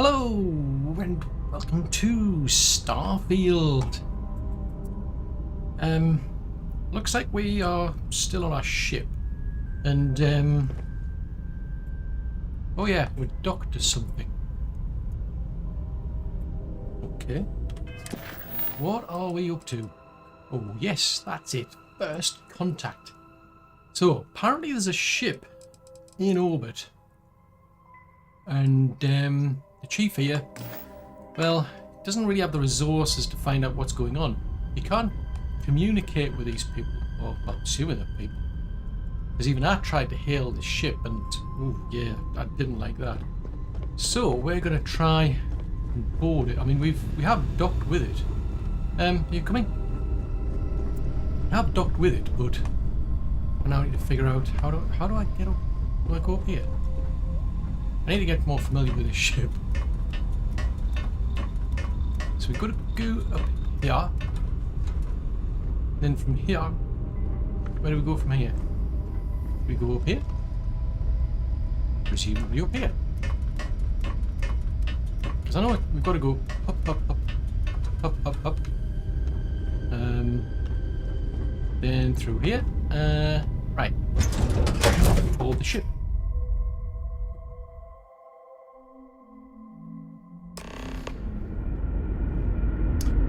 Hello and welcome to Starfield. Looks like we are still on our ship, and oh yeah, we're docked to something. Okay, what are we up to? Oh yes, that's it. First contact. So apparently there's a ship in orbit, and the chief here, well, doesn't really have the resources to find out what's going on. He can't communicate with these people, or well, assuming they're people. Because even I tried to hail the ship, and oh yeah, I didn't like that. So we're gonna try and board it. I mean, we have docked with it. Are you coming? I have docked with it, but I now need to figure out how do I get up? Do I go up here? I need to get more familiar with this ship. So we've got to go up here. Then from here, where do we go from here? Do we go up here? Presumably up here. Because I know we've got to go up, up, up, up, up, up. Then through here. Right. Board the ship.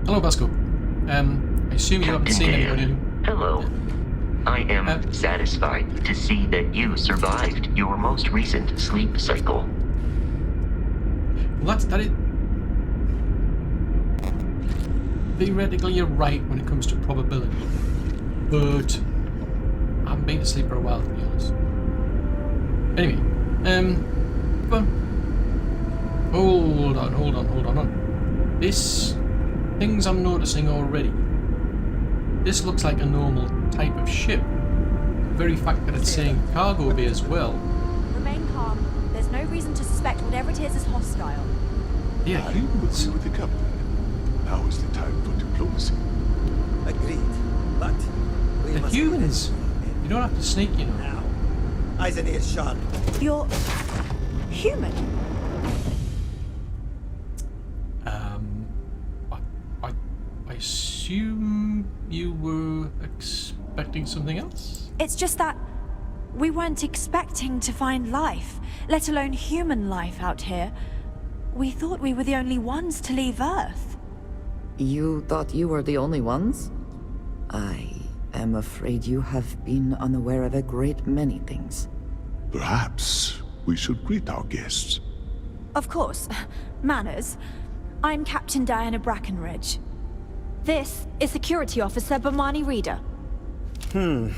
Hello, Basco. I assume you haven't seen anybody. Hello. I am satisfied to see that you survived your most recent sleep cycle. Well, that is. Theoretically, you're right when it comes to probability, but I haven't been asleep for a while, to be honest. Anyway, come on. Hold on. This. Things I'm noticing already. This looks like a normal type of ship. The very fact that it's saying cargo bay as well. Remain calm. There's no reason to suspect whatever it is hostile. Yeah, humans. With the captain. Now is the time for diplomacy. Agreed. But we the must humans. You don't have to sneak, you know. now. Eyes and ears sharp. You're human. I assume you were expecting something else? It's just that we weren't expecting to find life, let alone human life out here. We thought we were the only ones to leave Earth. You thought you were the only ones? I am afraid you have been unaware of a great many things. Perhaps we should greet our guests. Of course. Manners. I'm Captain Diana Brackenridge. This is Security Officer Bomani Reader. And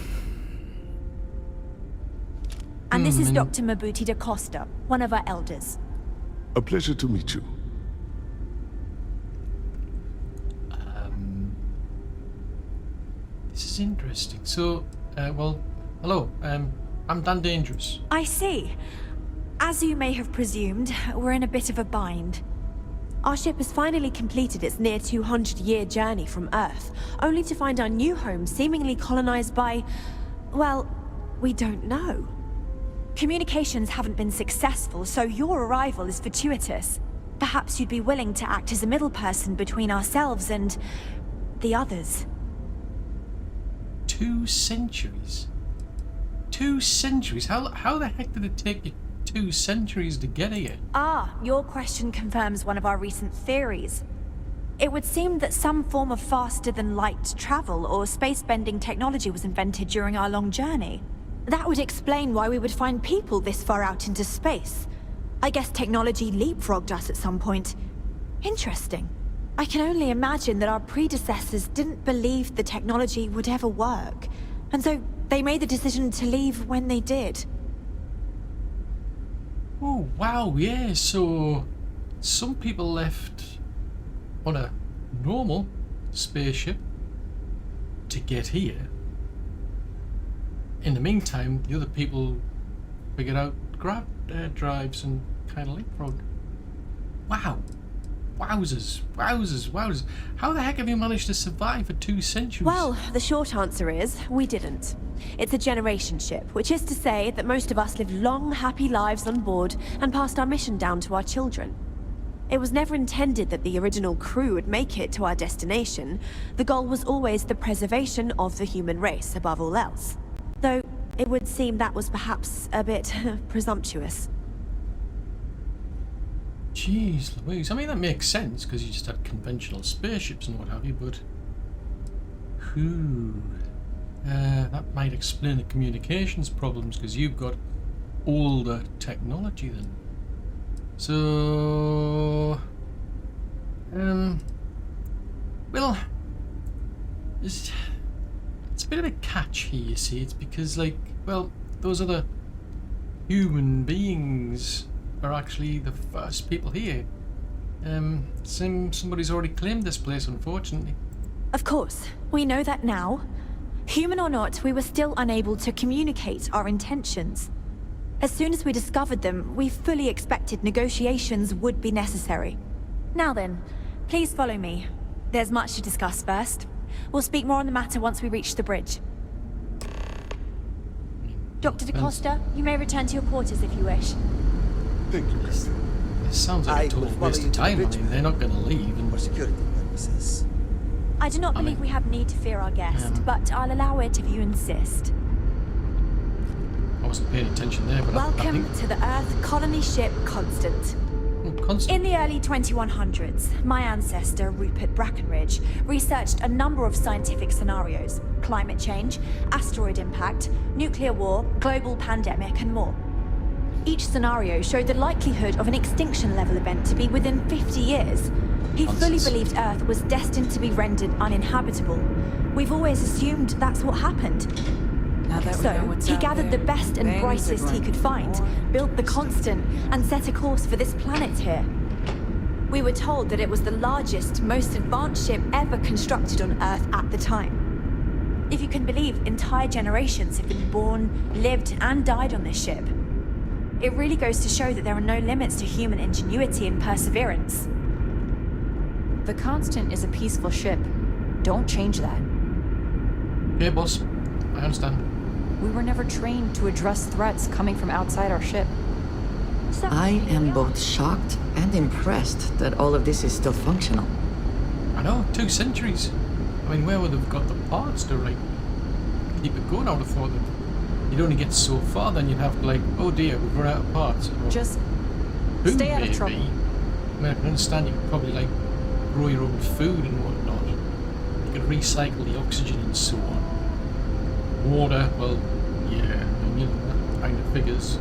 this is Dr. Mabuti da Costa, one of our elders. A pleasure to meet you. This is interesting. So, well, hello. I'm Dan Dangerous. I see. As you may have presumed, we're in a bit of a bind. Our ship has finally completed its near 200-year journey from Earth, only to find our new home seemingly colonized by, well, we don't know. Communications haven't been successful, so your arrival is fortuitous. Perhaps you'd be willing to act as a middle person between ourselves and the others. 2 centuries? 2 centuries? How the heck did it take you 2 centuries to get here? Ah, your question confirms one of our recent theories. It would seem that some form of faster-than-light travel or space-bending technology was invented during our long journey. That would explain why we would find people this far out into space. I guess technology leapfrogged us at some point. Interesting. I can only imagine that our predecessors didn't believe the technology would ever work, and so they made the decision to leave when they did. Oh, wow, yeah, so some people left on a normal spaceship to get here. In the meantime, the other people figured out grab drives and kind of leapfrogged. Wow. Wowzers. How the heck have you managed to survive for 2 centuries? Well, the short answer is, we didn't. It's a generation ship, which is to say that most of us lived long, happy lives on board and passed our mission down to our children. It was never intended that the original crew would make it to our destination. The goal was always the preservation of the human race above all else. Though, it would seem that was perhaps a bit presumptuous. Jeez Louise. I mean, that makes sense, because you just had conventional spaceships and what have you, but... Whew. That might explain the communications problems, because you've got older technology then. So... well... It's a bit of a catch here, you see. It's because, like, well, those other human beings are actually the first people here. Somebody's already claimed this place, unfortunately. Of course, we know that now. Human or not, we were still unable to communicate our intentions. As soon as we discovered them, we fully expected negotiations would be necessary. Now then, please follow me. There's much to discuss first. We'll speak more on the matter once we reach the bridge. Dr. DaCosta, you may return to your quarters if you wish. Thank you, Captain. This sounds like a total waste of time. I mean, they're not going to leave. For security purposes. I do not believe we have need to fear our guest, but I'll allow it if you insist. I wasn't paying attention there, but Welcome to the Earth colony ship Constant. Constant. In the early 2100s, my ancestor, Rupert Brackenridge, researched a number of scientific scenarios: climate change, asteroid impact, nuclear war, global pandemic, and more. Each scenario showed the likelihood of an extinction-level event to be within 50 years. He fully believed Earth was destined to be rendered uninhabitable. We've always assumed that's what happened. So, he gathered the best and brightest he could find, built the Constant, and set a course for this planet here. We were told that it was the largest, most advanced ship ever constructed on Earth at the time. If you can believe, entire generations have been born, lived, and died on this ship. It really goes to show that there are no limits to human ingenuity and perseverance. The Constant is a peaceful ship. Don't change that. Yeah, boss. I understand. We were never trained to address threats coming from outside our ship. I am both shocked and impressed that all of this is still functional. I know, 2 centuries. I mean, where would have got the parts to, like, keep it going? I would have thought that you'd only get so far, then you'd have to, like, oh dear, we've run out of parts. Or, just stay out of trouble. I mean, I can understand you could probably, like, grow your own food and whatnot. You could recycle the oxygen and so on. Water, well, yeah, I mean, that kind of figures.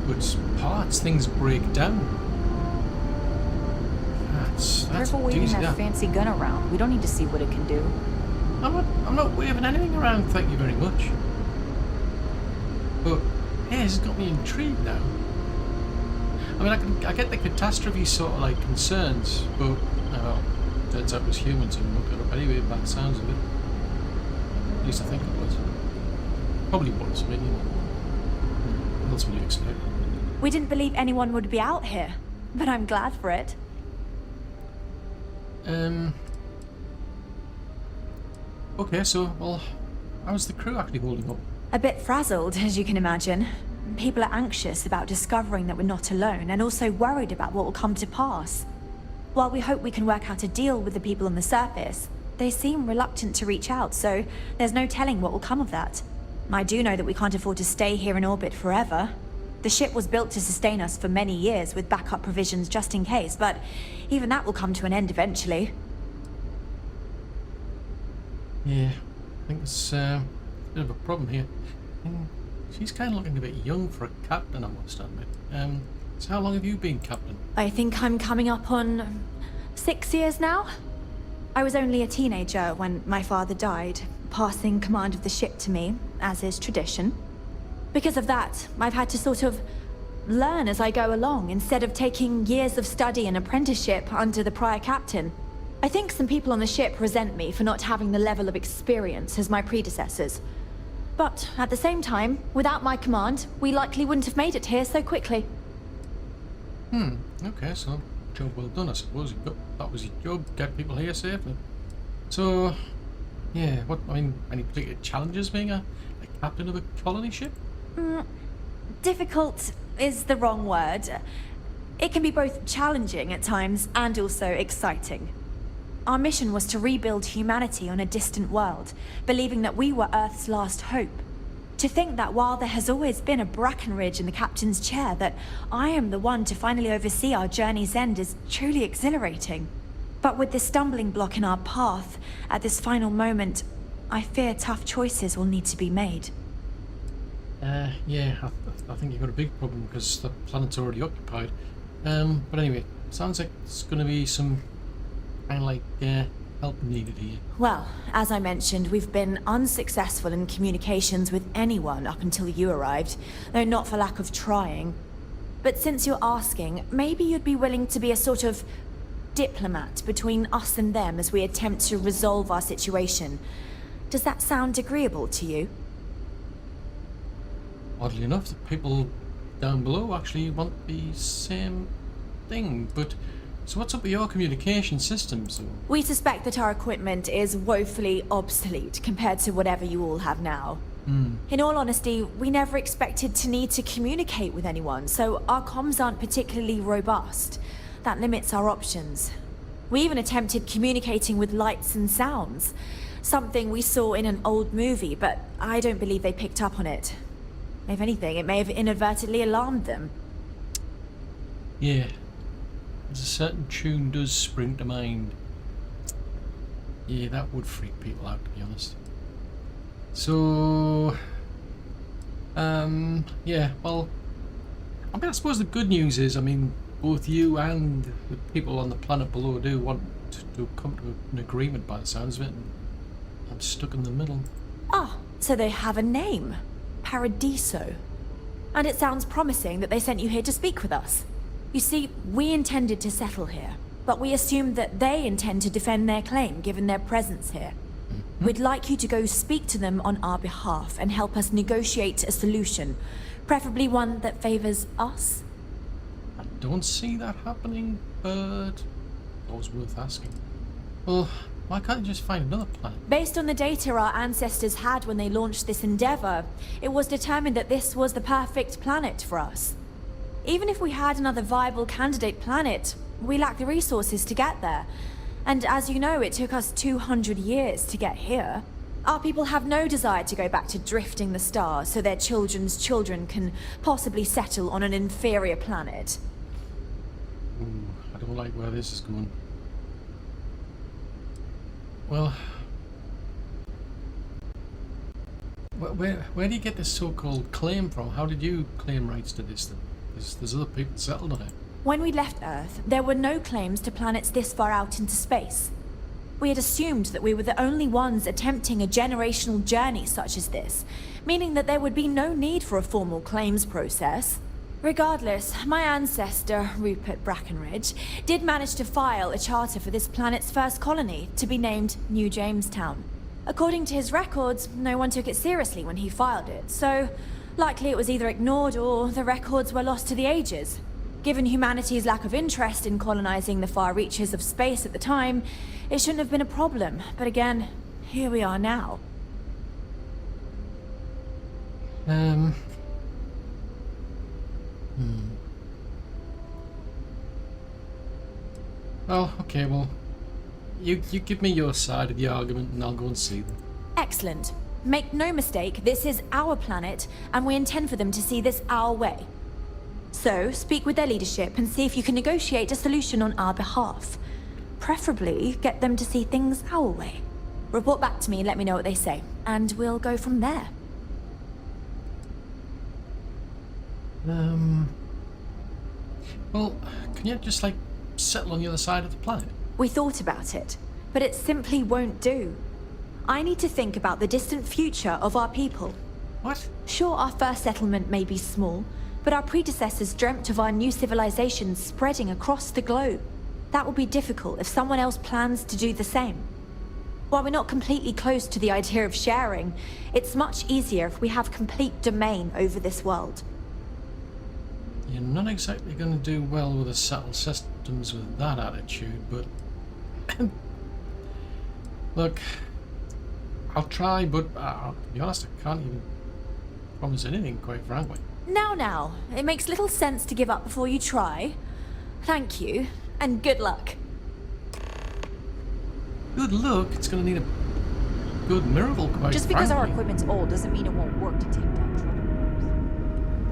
But parts, things break down. That's Careful waving doozy, that fancy gun around. We don't need to see what it can do. I'm not waving anything around, thank you very much. But yeah, this has got me intrigued now. I mean, I get the catastrophe sort of like concerns, but well, turns out it was humans who mucked it up anyway, by the sounds of it. At least I think it was. Probably was, I mean, you know. What else would you expect? We didn't believe anyone would be out here, but I'm glad for it. Okay, so, well, how's the crew actually holding up? A bit frazzled, as you can imagine. People are anxious about discovering that we're not alone, and also worried about what will come to pass. While we hope we can work out a deal with the people on the surface, they seem reluctant to reach out, so there's no telling what will come of that. I do know that we can't afford to stay here in orbit forever. The ship was built to sustain us for many years with backup provisions just in case, but even that will come to an end eventually. Yeah, I think it's a bit of a problem here. She's kind of looking a bit young for a captain, I must admit. So how long have you been captain? I think I'm coming up on 6 years now. I was only a teenager when my father died, passing command of the ship to me, as is tradition. Because of that, I've had to sort of learn as I go along, instead of taking years of study and apprenticeship under the prior captain. I think some people on the ship resent me for not having the level of experience as my predecessors. But at the same time, without my command, we likely wouldn't have made it here so quickly. Okay, so job well done, I suppose. That was your job, get people here safely. So, yeah, any particular challenges being a captain of a colony ship? Difficult is the wrong word. It can be both challenging at times and also exciting. Our mission was to rebuild humanity on a distant world, believing that we were Earth's last hope. To think that while there has always been a Brackenridge in the captain's chair, that I am the one to finally oversee our journey's end is truly exhilarating. But with this stumbling block in our path, at this final moment, I fear tough choices will need to be made. Yeah, I think you've got a big problem because the planet's already occupied. But anyway, sounds like it's going to be some kind of like help needed here. Well, as I mentioned, we've been unsuccessful in communications with anyone up until you arrived, though not for lack of trying. But since you're asking, maybe you'd be willing to be a sort of diplomat between us and them as we attempt to resolve our situation. Does that sound agreeable to you? Oddly enough, the people down below actually want the same thing, but so what's up with your communication systems? We suspect that our equipment is woefully obsolete compared to whatever you all have now. In all honesty, we never expected to need to communicate with anyone, so our comms aren't particularly robust. That limits our options. We even attempted communicating with lights and sounds, something we saw in an old movie, but I don't believe they picked up on it. If anything, it may have inadvertently alarmed them. Yeah, there's a certain tune does spring to mind. Yeah, that would freak people out, to be honest. So, yeah, well, I mean, I suppose the good news is, I mean, both you and the people on the planet below do want to come to an agreement by the sounds of it, and I'm stuck in the middle. Ah, so they have a name. Paradiso. And it sounds promising that they sent you here to speak with us. You see, we intended to settle here, but we assumed that they intend to defend their claim given their presence here. We'd like you to go speak to them on our behalf and help us negotiate a solution, preferably one that favors us. I don't see that happening, but always worth asking. Well, why can't you just find another planet? Based on the data our ancestors had when they launched this endeavor, it was determined that this was the perfect planet for us. Even if we had another viable candidate planet, we lack the resources to get there. And as you know, it took us 200 years to get here. Our people have no desire to go back to drifting the stars so their children's children can possibly settle on an inferior planet. Ooh, I don't like where this is going. Well, where do you get this so-called claim from? How did you claim rights to this then? There's other people settled on it. When we left Earth, there were no claims to planets this far out into space. We had assumed that we were the only ones attempting a generational journey such as this, meaning that there would be no need for a formal claims process. Regardless, my ancestor, Rupert Brackenridge, did manage to file a charter for this planet's first colony, to be named New Jamestown. According to his records, no one took it seriously when he filed it, so likely it was either ignored or the records were lost to the ages. Given humanity's lack of interest in colonizing the far reaches of space at the time, it shouldn't have been a problem, but again, here we are now. Well, okay, well, you give me your side of the argument and I'll go and see them. Excellent. Make no mistake, this is our planet, and we intend for them to see this our way. So, speak with their leadership and see if you can negotiate a solution on our behalf. Preferably, get them to see things our way. Report back to me and let me know what they say, and we'll go from there. Well, can you just, like, settle on the other side of the planet? We thought about it, but it simply won't do. I need to think about the distant future of our people. What? Sure, our first settlement may be small, but our predecessors dreamt of our new civilization spreading across the globe. That will be difficult if someone else plans to do the same. While we're not completely close to the idea of sharing, it's much easier if we have complete domain over this world. You're not exactly going to do well with the settled systems with that attitude, but... Look, I'll try, but to be honest, I can't even promise anything, quite frankly. Now, it makes little sense to give up before you try. Thank you, and good luck. Good luck. It's going to need a good miracle, quite Just because our frankly. equipment's old doesn't mean it won't work to take down trouble.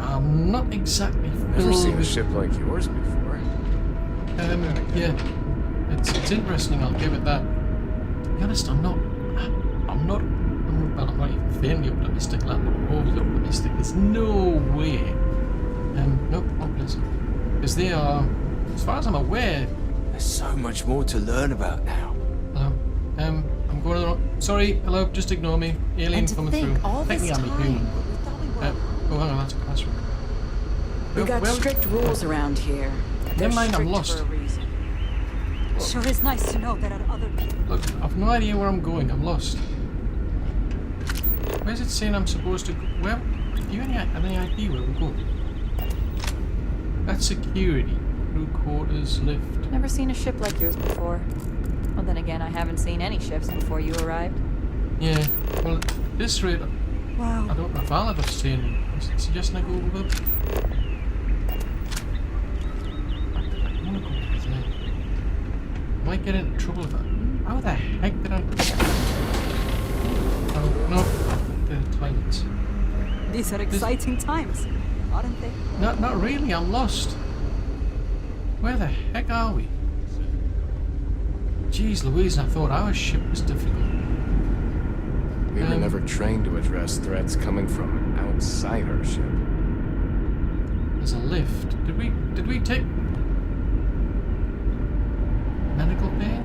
I'm not exactly Never seen a filled. ship like yours before. Yeah, it's interesting. I'll give it that. To be honest, I'm not even faintly optimistic. I'm not overly optimistic. There's no way. Nope, not this. Because they are, as far as I'm aware. There's so much more to learn about now. Hello. I'm going on. Sorry. Hello. Just ignore me. Alien And to coming think, through. all Take this me, I'm a time, human. we thought we were... Oh, hang on. That's a classroom. We got strict rules around here. Never mind. I'm Strict lost. for a reason. Sure is nice to know that other people... Look, I've no idea where I'm going. I'm lost. Where's it saying I'm supposed to go? Where? Do you have any idea where we're going? That's security. Crew quarters, lift. Never seen a ship like yours before. Well, then again, I haven't seen any ships before you arrived. Yeah. Well, at this rate, Wow. I don't know if I'll ever stay in. Suggesting I go over. I want to go over there. Might get into trouble if I... How the heck did I... Oh, no. The toilets. These are exciting times, aren't they? Not really, I'm lost. Where the heck are we? Jeez Louise, I thought our ship was difficult. We were never trained to address threats coming from outside our ship. There's a lift. Did we take medical bay?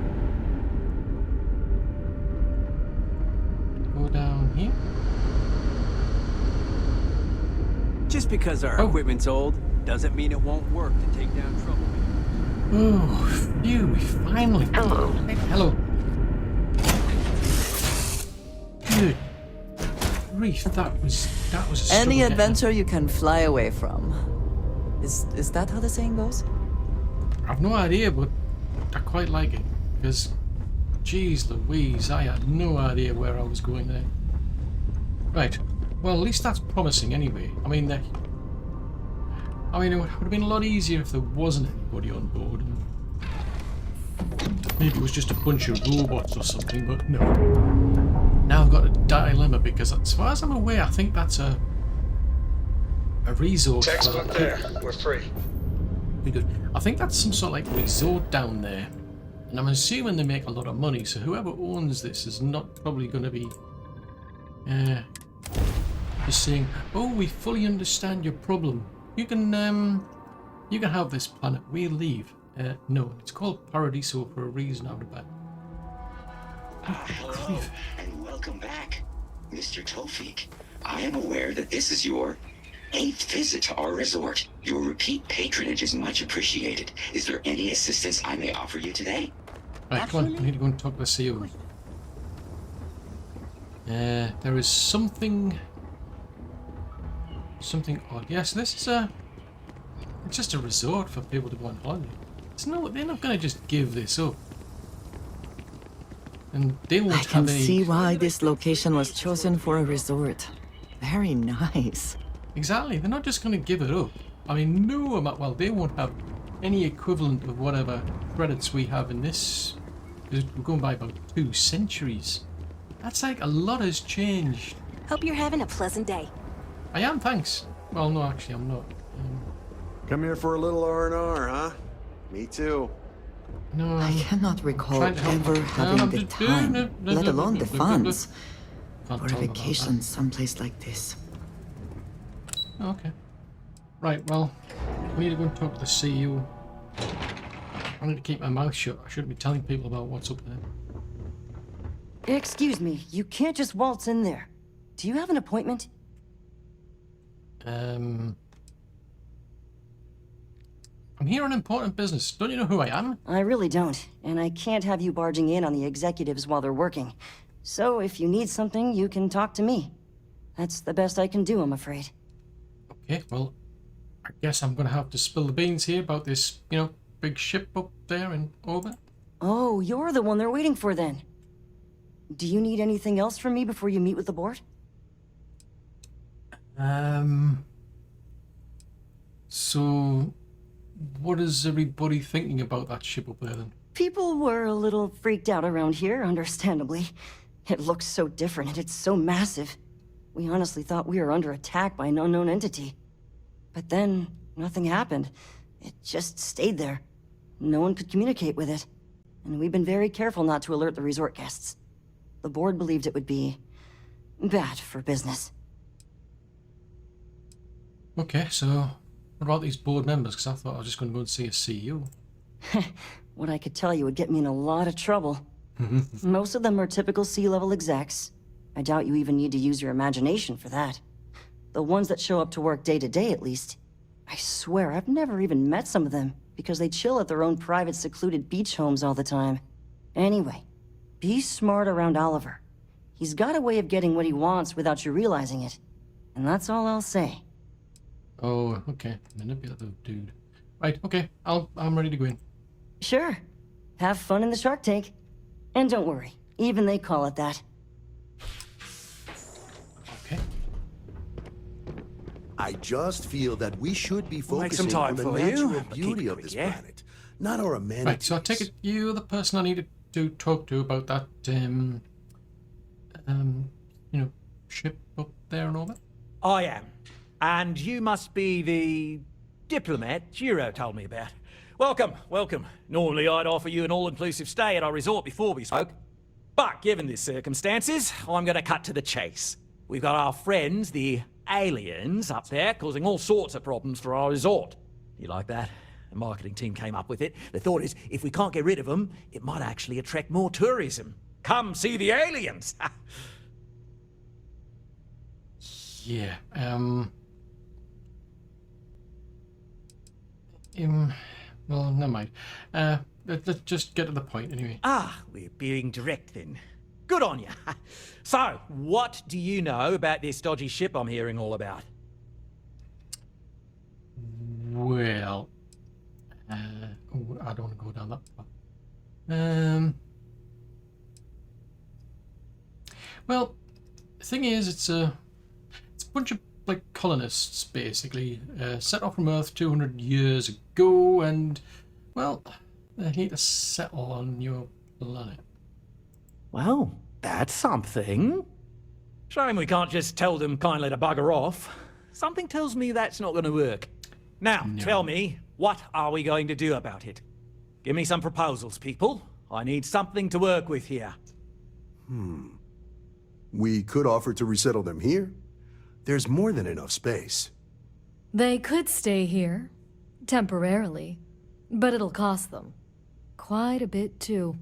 Go down here. Just because our equipment's old doesn't mean it won't work to take down trouble. Oh, phew, we finally... Hello. Hello. Good grief, that was a struggle Any getting adventure you can fly away from. Is that how the saying goes? I've no idea, but I quite like it. Because, geez Louise, I had no idea where I was going there. Right. Well, at least that's promising anyway. I mean, it would have been a lot easier if there wasn't anybody on board. And maybe it was just a bunch of robots or something, but no. Now I've got a dilemma because, as far as I'm aware, I think that's a resort. Textbook there. We're free. Be good. I think that's some sort of like resort down there, and I'm assuming they make a lot of money. So whoever owns this is not probably going to be, just saying, "Oh, we fully understand your problem. You can have this planet. We'll leave." No, it's called Paradiso for a reason. I would bet. Hello, and welcome back, Mr. Tofik. I am aware that this is your 8th visit to our resort. Your repeat patronage is much appreciated. Is there any assistance I may offer you today? Right, come on. We need to go and talk to the CEO. There is something odd. Yes, this is it's just a resort for people to go on holiday. They're not going to just give this up. And they won't I can have any... see why this location was chosen for a resort. Very nice. Exactly. They're not just going to give it up. I mean, no amount... Well, they won't have any equivalent of whatever credits we have in this. We're going by about 2 centuries. That's like a lot has changed. Hope you're having a pleasant day. I am, thanks. Well, no, actually, I'm not. Come here for a little R&R, huh? Me too. No, I cannot recall trying to help. ever No, having I'm the just- time, let alone the funds, Can't for a talk about vacation someplace like this. that. Okay. Right, well, we need to go and talk to the CEO. I need to keep my mouth shut. I shouldn't be telling people about what's up there. Excuse me, you can't just waltz in there. Do you have an appointment? I'm here on important business. Don't you know who I am? I really don't, and I can't have you barging in on the executives while they're working. So if you need something, you can talk to me. That's the best I can do, I'm afraid. Okay, well, I guess I'm gonna have to spill the beans here about this, big ship up there in orbit. Oh, you're the one they're waiting for then. Do you need anything else from me before you meet with the board? So what is everybody thinking about that ship up there then? People were a little freaked out around here, understandably. It looks so different and it's so massive. We honestly thought we were under attack by an unknown entity. But then, nothing happened. It just stayed there. No one could communicate with it. And we've been very careful not to alert the resort guests. The board believed it would be bad for business. Okay, so what about these board members? Because I thought I was just going to go and see a CEO. What I could tell you would get me in a lot of trouble. Most of them are typical C-level execs. I doubt you even need to use your imagination for that. The ones that show up to work day to day, at least. I swear, I've never even met some of them, because they chill at their own private, secluded beach homes all the time. Anyway, be smart around Oliver. He's got a way of getting what he wants without you realizing it. And that's all I'll say. Oh, okay. Manipulative dude. Right, okay. I'm ready to go in. Sure. Have fun in the Shark Tank. And don't worry, even they call it that. Okay. I just feel that we should be We'll make some focusing time on the for you. natural But keep beauty it of quick, this yeah? planet, not our amenities. Right, so I take it you're the person I need to talk to about that, you know, ship up there and all that? I am. And you must be the diplomat Jiro told me about. Welcome, welcome. Normally I'd offer you an all-inclusive stay at our resort before we spoke. But given the circumstances, I'm going to cut to the chase. We've got our friends, the aliens, up there, causing all sorts of problems for our resort. You like that? The marketing team came up with it. The thought is, if we can't get rid of them, it might actually attract more tourism. Come see the aliens! Yeah, well, never mind. Let's just get to the point anyway. Ah, we're being direct then. Good on you. So, what do you know about this dodgy ship I'm hearing all about? Well, I don't want to go down that path. Well, the thing is, it's a bunch of like colonists basically set off from Earth 200 years ago, and well, they need to settle on your planet. Well, that's something. Shame we can't just tell them kindly to bugger off. Something tells me that's not going to work. Now, tell me, what are we going to do about it? Give me some proposals, people. I need something to work with here. We could offer to resettle them here. There's more than enough space. They could stay here, temporarily, but it'll cost them. Quite a bit, too.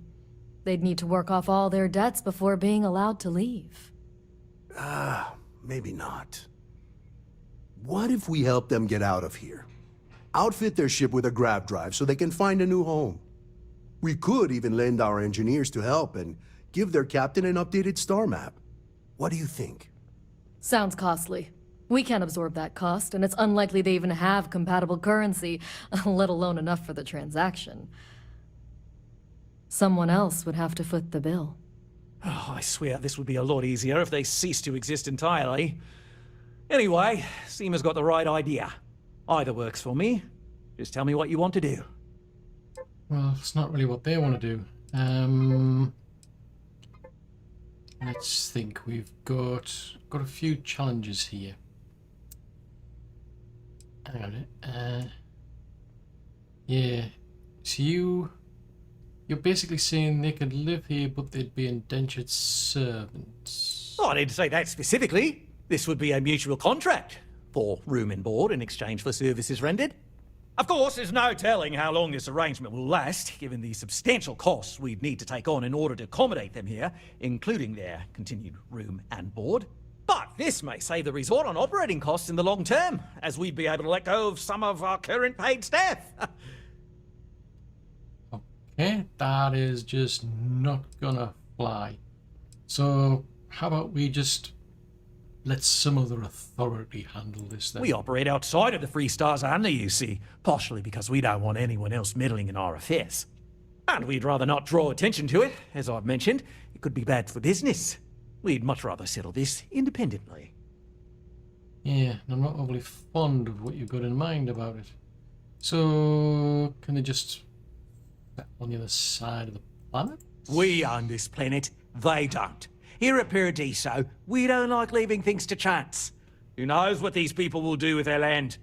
They'd need to work off all their debts before being allowed to leave. Maybe not. What if we help them get out of here? Outfit their ship with a grav drive so they can find a new home. We could even lend our engineers to help and give their captain an updated star map. What do you think? Sounds costly. We can't absorb that cost, and it's unlikely they even have compatible currency, let alone enough for the transaction. Someone else would have to foot the bill. Oh, I swear this would be a lot easier if they ceased to exist entirely. Anyway, Seema's got the right idea. Either works for me. Just tell me what you want to do. Well, it's not really what they want to do. Let's think. We've got a few challenges here. Hang on a minute. Yeah. So you're basically saying they could live here, but they'd be indentured servants. Oh, I didn't say that specifically. This would be a mutual contract for room and board in exchange for services rendered. Of course, there's no telling how long this arrangement will last, given the substantial costs we'd need to take on in order to accommodate them here, including their continued room and board. But this may save the resort on operating costs in the long term, as we'd be able to let go of some of our current paid staff. Okay, that is just not gonna fly. So how about we just let some other authority handle this then? We operate outside of the Free Stars only, you see, partially because we don't want anyone else meddling in our affairs. And we'd rather not draw attention to it, as I've mentioned. It could be bad for business. We'd much rather settle this independently. Yeah, and I'm not overly fond of what you've got in mind about it. So, can they just on the other side of the planet? We own this planet, they don't. Here at Paradiso, we don't like leaving things to chance. Who knows what these people will do with their land?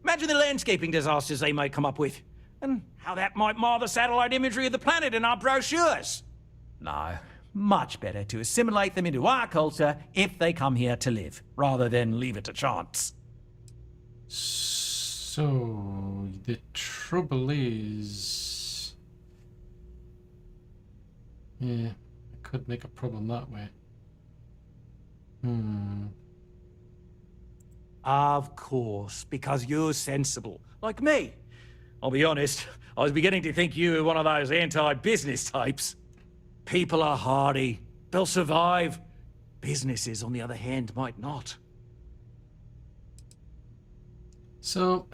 Imagine the landscaping disasters they might come up with, and how that might mar the satellite imagery of the planet in our brochures. No, much better to assimilate them into our culture if they come here to live, rather than leave it to chance. So, the trouble is... Yeah, I could make a problem that way. Of course, because you're sensible, like me. I'll be honest, I was beginning to think you were one of those anti-business types. People are hardy, they'll survive. Businesses, on the other hand, might not. So,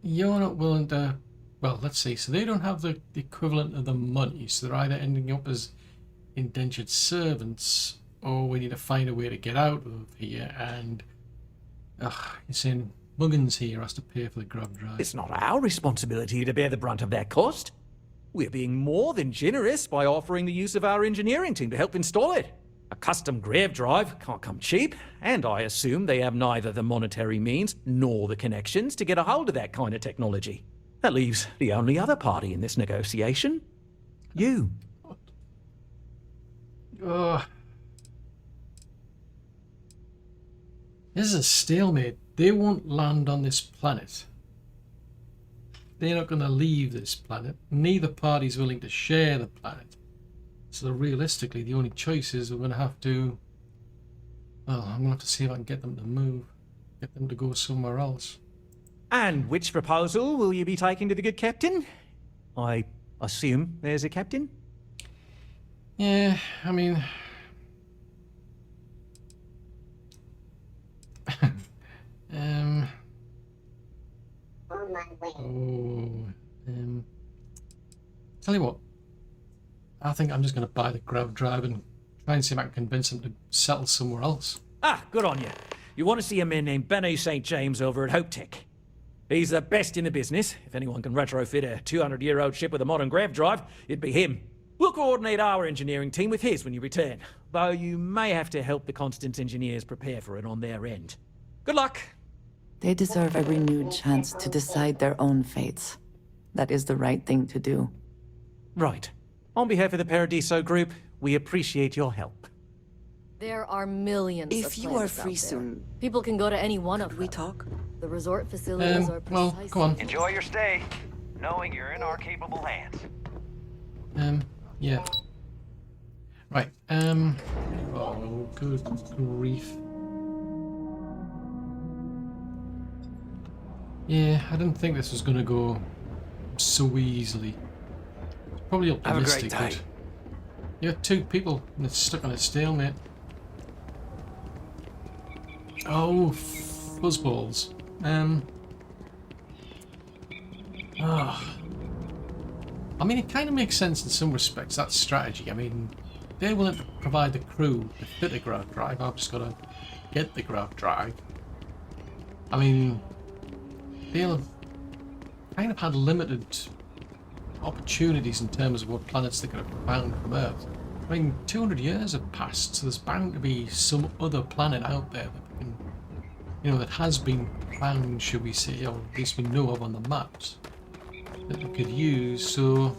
you're not willing to... Well, let's see. So they don't have the equivalent of the money, so they're either ending up as indentured servants, or we need to find a way to get out of here, and... you're saying Muggins here has to pay for the grav drive. It's not our responsibility to bear the brunt of that cost. We're being more than generous by offering the use of our engineering team to help install it. A custom grav drive can't come cheap, and I assume they have neither the monetary means nor the connections to get a hold of that kind of technology. That leaves the only other party in this negotiation. You. This is a stalemate. They won't land on this planet. They're not going to leave this planet. Neither party's willing to share the planet. So realistically, the only choice is we're going to have to... Well, I'm going to have to see if I can get them to move. Get them to go somewhere else. And which proposal will you be taking to the good captain? I assume there's a captain? Yeah, I mean... Tell you what, I think I'm just going to buy the grav drive and try and see if I can convince them to settle somewhere else. Ah, good on you. You want to see a man named Benny St. James over at Hope Tech. He's the best in the business. If anyone can retrofit a 200-year-old ship with a modern grav drive, it'd be him. We'll coordinate our engineering team with his when you return, though you may have to help the Constance engineers prepare for it on their end. Good luck. They deserve a renewed chance to decide their own fates. That is the right thing to do. Right. On behalf of the Paradiso Group, we appreciate your help. There are millions of If you are planets free out there. soon, People can go to any one of them. we talk? The resort facilities are well, precisely... come on. Enjoy your stay, knowing you're in our capable hands. Yeah. Right, oh, good grief. Yeah, I didn't think this was gonna go so easily. It's probably optimistic, Have a great day. but you got two people and it's stuck on a stalemate. Oh, fuzzballs. I mean, it kind of makes sense in some respects, that strategy. I mean, they're willing to provide the crew to fit the grav drive. I've just got to get the grav drive. I mean, they'll have kind of had limited opportunities in terms of what planets they could have found from Earth. I mean, 200 years have passed, so there's bound to be some other planet out there that can, you know, that has been found, should we say, or at least we know of on the maps, that we could use. So,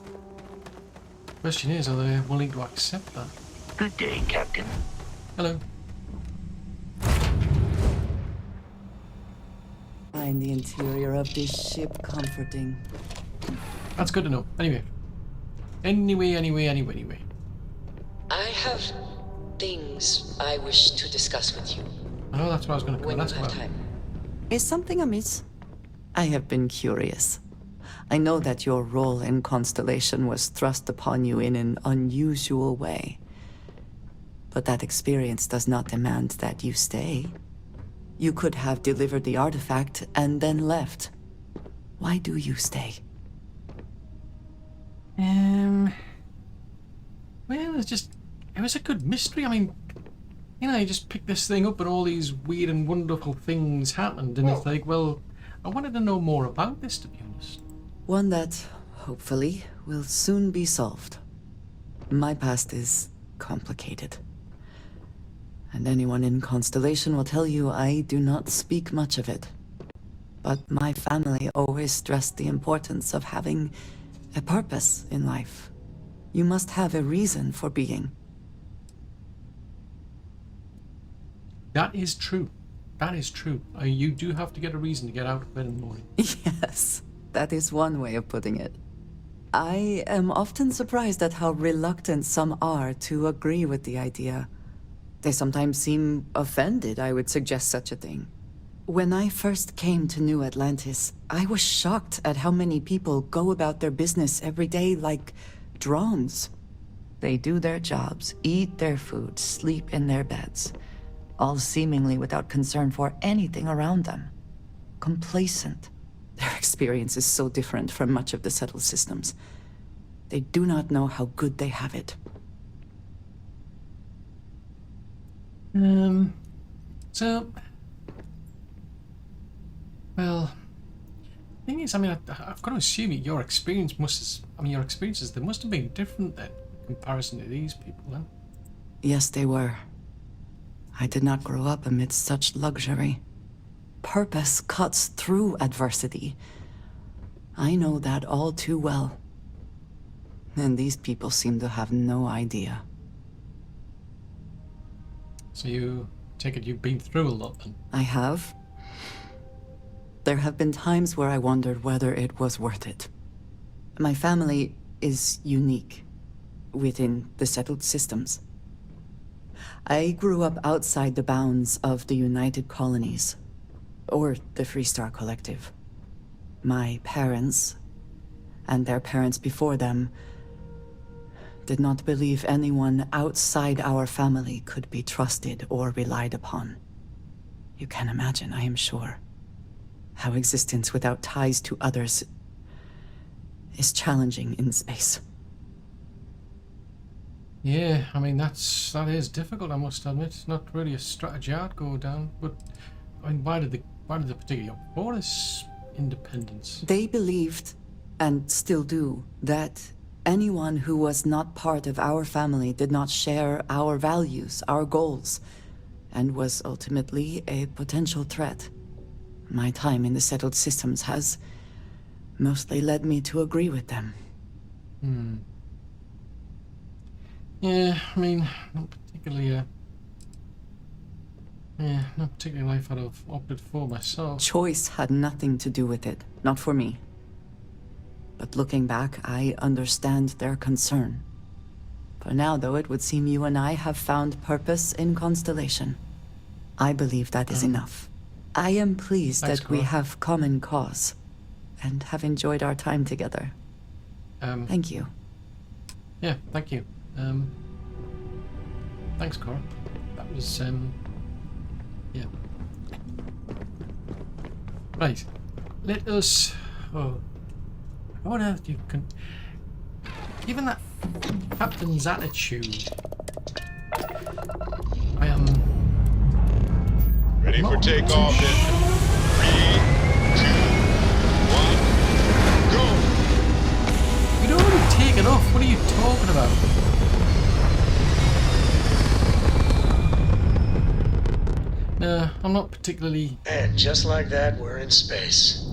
the question is, are they willing to accept that? Good day, Captain. Hello. Find the interior of this ship comforting. That's good to know. Anyway. Anyway. I have things I wish to discuss with you. I know that's what I was going to When call. you have time. Is something amiss? I have been curious. I know that your role in Constellation was thrust upon you in an unusual way. But that experience does not demand that you stay. You could have delivered the artifact and then left. Why do you stay? Well, it was a good mystery. I mean, you know, you just pick this thing up and all these weird and wonderful things happened, and it's like, well, I wanted to know more about this, to be honest. One that, hopefully, will soon be solved. My past is complicated. And anyone in Constellation will tell you I do not speak much of it. But my family always stressed the importance of having a purpose in life. You must have a reason for being. That is true. That is true. You do have to get a reason to get out of bed in the morning. Yes, that is one way of putting it. I am often surprised at how reluctant some are to agree with the idea. They sometimes seem offended I would suggest such a thing. When I first came to New Atlantis, I was shocked at how many people go about their business every day like drones. They do their jobs, eat their food, sleep in their beds, all seemingly without concern for anything around them. Complacent. Their experience is so different from much of the settled systems. They do not know how good they have it. So, well, the thing is, I mean, I've got to assume your experience your experiences, they must have been different then, in comparison to these people, then. Yes, they were. I did not grow up amidst such luxury. Purpose cuts through adversity. I know that all too well. And these people seem to have no idea. So you take it you've been through a lot then? I have. There have been times where I wondered whether it was worth it. My family is unique within the settled systems. I grew up outside the bounds of the United Colonies, or the Freestar Collective. My parents, and their parents before them, did not believe anyone outside our family could be trusted or relied upon. You can imagine, I am sure, how existence without ties to others is challenging in space. Yeah, I mean, that is difficult, I must admit. It's not really a strategy I'd go down, but I mean, why did they particularly opt for this independence? They believed, and still do, that anyone who was not part of our family did not share our values, our goals, and was ultimately a potential threat. My time in the settled systems has mostly led me to agree with them. Yeah, I mean, not particularly life I'd have opted for myself. Choice had nothing to do with it, not for me. But looking back, I understand their concern. For now, though, it would seem you and I have found purpose in Constellation. I believe that is enough. I am pleased that we have common cause, and have enjoyed our time together. Thank you. Yeah, thank you. Thanks, Cora. That was, yeah. Right. Let us... What else you can... Given that captain's attitude, I am... Ready for takeoff in 3, 2, 1, go! You'd already taken off. What are you talking about? No, I'm not particularly... And just like that, we're in space.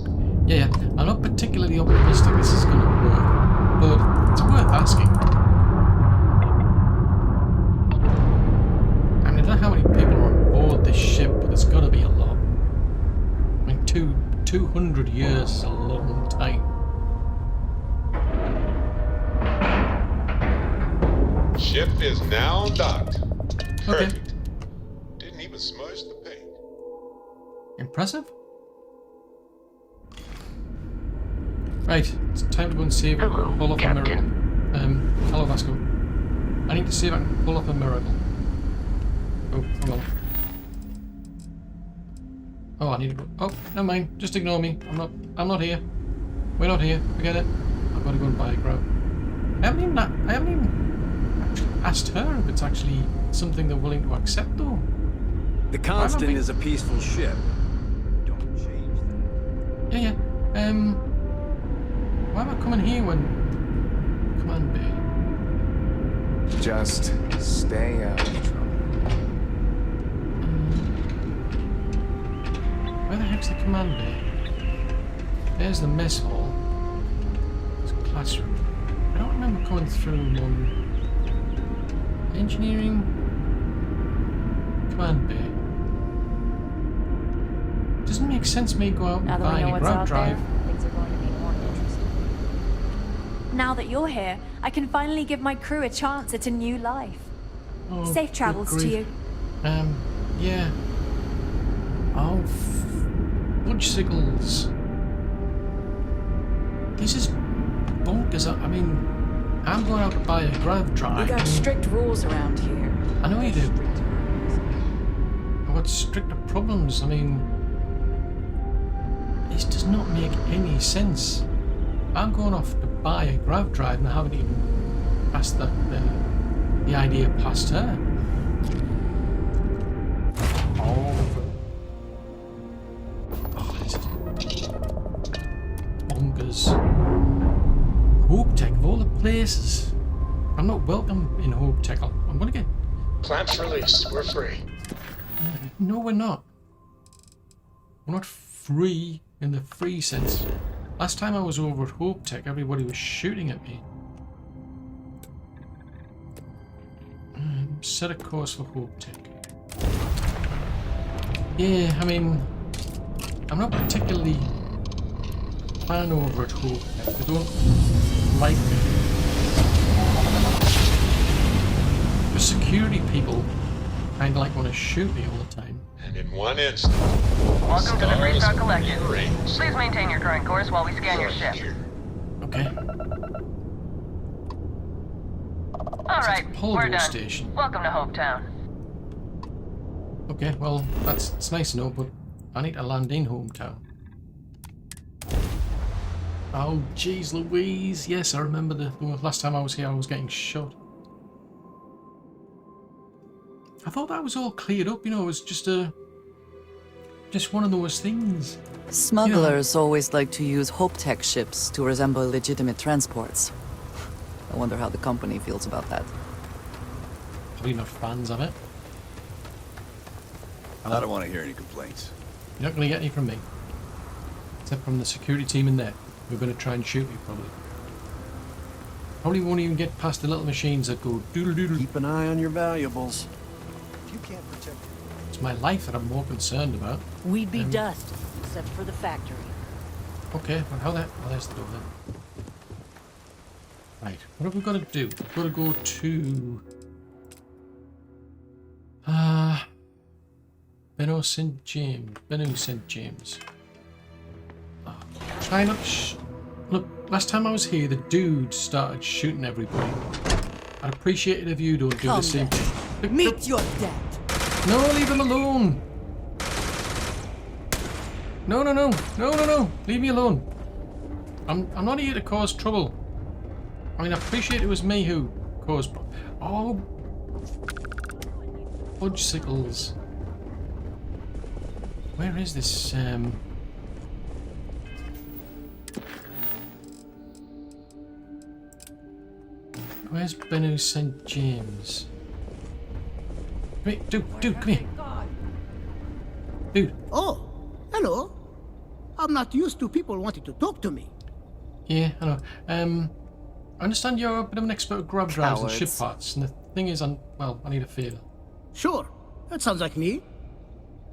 Yeah, I'm not particularly optimistic this is going to work, but it's worth asking. I mean, I don't know how many people are on board this ship, but there's got to be a lot. I mean, 200 years is a long time. Ship is now docked. Perfect. Okay. Didn't even smudge the paint. Impressive. Right, it's time to go and see if I can pull off a miracle. Hello, Vasco. I need to see if I can pull off a miracle. Oh, hang on. Oh, I need to go. Oh, never mind. Just ignore me. I'm not here. We're not here. Forget it. I've got to go and buy a grab. I haven't even actually asked her if it's actually something they're willing to accept, though. The Constant is a peaceful ship. Don't change that. Yeah. Why am I coming here when command bay? Just stay out of trouble. Where the heck's the command bay? There's the mess hall. There's a classroom. I don't remember coming through one. Engineering. Command bay. Doesn't make sense me go out and buy a grab drive. Things are going to be more interesting. Now that you're here, I can finally give my crew a chance at a new life. Oh, Safe travels to you. Yeah. Oh, fudgesicles. This is bonkers. I mean, I'm going out to buy a grab drive. We got strict rules around here. I know you do. I've got stricter problems. I mean, this does not make any sense. I'm going off to buy a grab drive and I haven't even passed the idea past her. Oh, this is bonkers. Hope Tech of all the places. I'm not welcome in Hope Tech. I'm gonna get... Clamps released. We're free. No, we're not. We're not free in the free sense. Last time I was over at Hope Tech, everybody was shooting at me. Set a course for Hope Tech. Yeah, I mean, I'm not particularly fan over at Hope Tech. They don't like me. The security people kind of like want to shoot me all the time. And in one instant, Welcome to the Freestar Collective. rings. Please maintain your current course while we scan your ship. Okay. Alright, we're done. Station. Welcome to Hopetown. Okay, well, it's nice to know, but I need to land in Hometown. Oh, jeez Louise. Yes, I remember the last time I was here, I was getting shot. I thought that was all cleared up, you know, it was just one of those things. Smugglers always like to use Hope Tech ships to resemble legitimate transports. I wonder how the company feels about that. Probably not fans of it. I don't want to hear any complaints. You're not going to get any from me. Except from the security team in there. Who are going to try and shoot me, probably. Probably won't even get past the little machines that go doodle-doodle. Keep an eye on your valuables. If you can't protect it. It's my life that I'm more concerned about. We'd be dust, except for the factory. Okay, well, how that? Oh, there's the door then. Right, what have we got to do? We've got to go to... Benno St. James. Oh, try not look, last time I was here, the dude started shooting everybody. I'd appreciate it if you don't do the same thing. Look, meet your death. No, leave him alone. No. Leave me alone. I'm not here to cause trouble. I mean, I appreciate it was me who caused... Oh... Fudgesicles. Where is this, Where's Benno St. James? Come here, dude, come here. Dude. Oh, hello. I'm not used to people wanting to talk to me. Yeah, I know. I understand you're a bit of an expert at grab drives and ship parts, and the thing is, I need a favour. Sure, that sounds like me.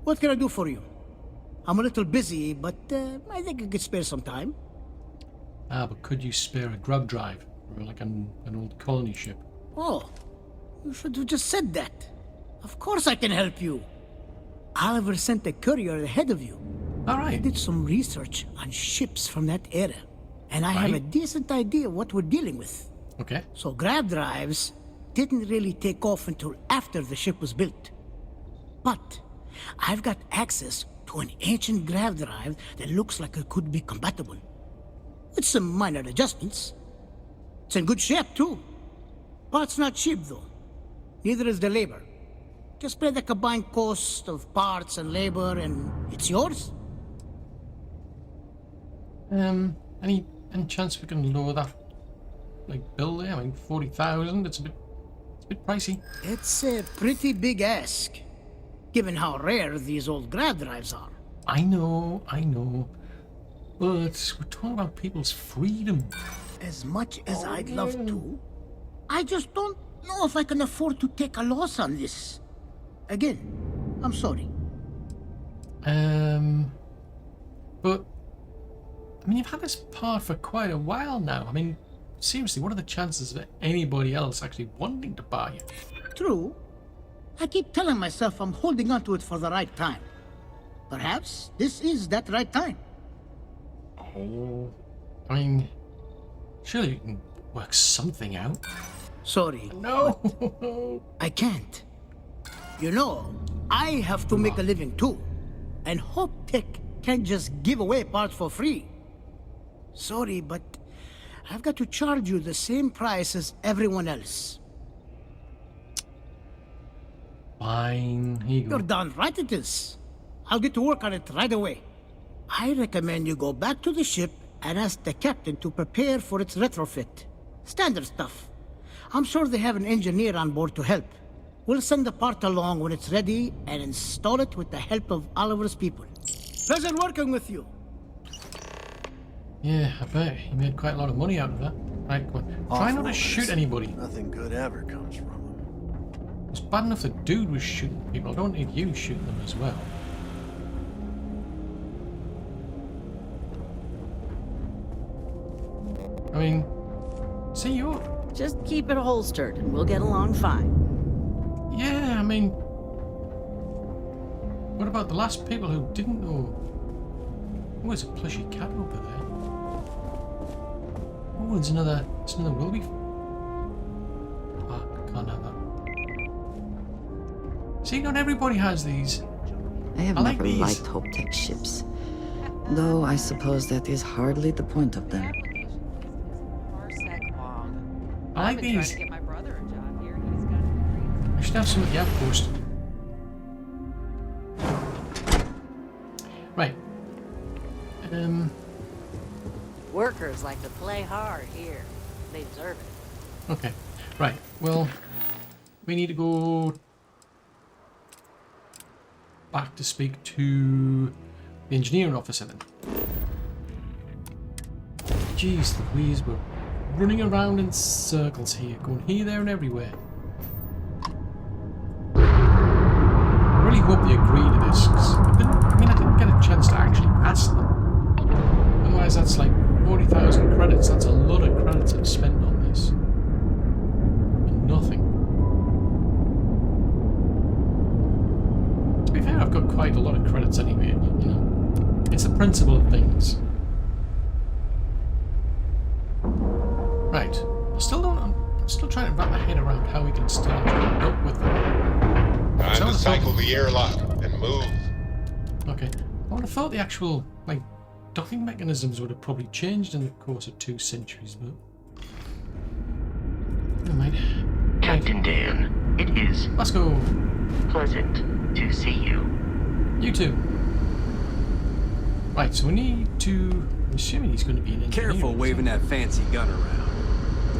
What can I do for you? I'm a little busy, but I think I could spare some time. But could you spare a grub drive? Or like an old colony ship? Oh, you should have just said that. Of course I can help you. Oliver sent a courier ahead of you. Alright. I did some research on ships from that era, and I have a decent idea what we're dealing with. Okay. So grab drives didn't really take off until after the ship was built. But I've got access to an ancient grab drive that looks like it could be compatible. With some minor adjustments. It's in good shape, too. Parts not cheap, though. neither is the labor. Just pay the combined cost of parts and labor, and it's yours. Any chance we can lower that, like, bill there? I mean, 40,000. It's a bit pricey. It's a pretty big ask, given how rare these old grab drives are. I know. But we're talking about people's freedom. As much as I'd love to, I just don't know if I can afford to take a loss on this. Again, I'm sorry. But I mean, you've had this part for quite a while now. I mean, seriously, what are the chances of anybody else actually wanting to buy it? True. I keep telling myself I'm holding on to it for the right time. Perhaps this is that right time. Oh, I mean, surely you can work something out. Sorry. No. I can't. You know, I have to make a living too. And Hope Tech can't just give away parts for free. Sorry, but I've got to charge you the same price as everyone else. Fine, here you go. You're done right it is. I'll get to work on it right away. I recommend you go back to the ship and ask the captain to prepare for its retrofit. Standard stuff. I'm sure they have an engineer on board to help. We'll send the part along when it's ready and install it with the help of Oliver's people. Pleasure working with you. Yeah, I bet. He made quite a lot of money out of that. Right, well, try not to shoot anybody. Nothing good ever comes from them. It's bad enough the dude was shooting people. I don't need you shooting them as well. I mean, see you. Just keep it holstered and we'll get along fine. Yeah, I mean, what about the last people who didn't know? Oh, there's a plushy cat over there. Oh, it's another wilby. Oh, I can't have that. See, not everybody has these. I have like never these. liked Hope Tech ships. Though I suppose that is hardly the point of them. I like these. I should have some at the outpost. Right. Workers like to play hard here. They deserve it. Okay. Right. Well, we need to go back to speak to the engineering officer then. Jeez Louise, we're running around in circles here, going here, there and everywhere. I really hope they agree to this, because I didn't get a chance to actually ask them. Otherwise that's like 40,000 credits, that's a lot of credits I've spent on this. And nothing. To be fair, I've got quite a lot of credits anyway, but you know, it's the principle of things. Right. I'm still trying to wrap my head around how we can still actually work with them. Time to cycle the airlock and move. Okay. I would have thought the actual, like, docking mechanisms would have probably changed in the course of 2 centuries, but never mind. Captain Dan, it is Let's go. pleasant to see you. You too. Right, so we need to. I'm assuming he's going to be an engineer. Careful waving that fancy gun around.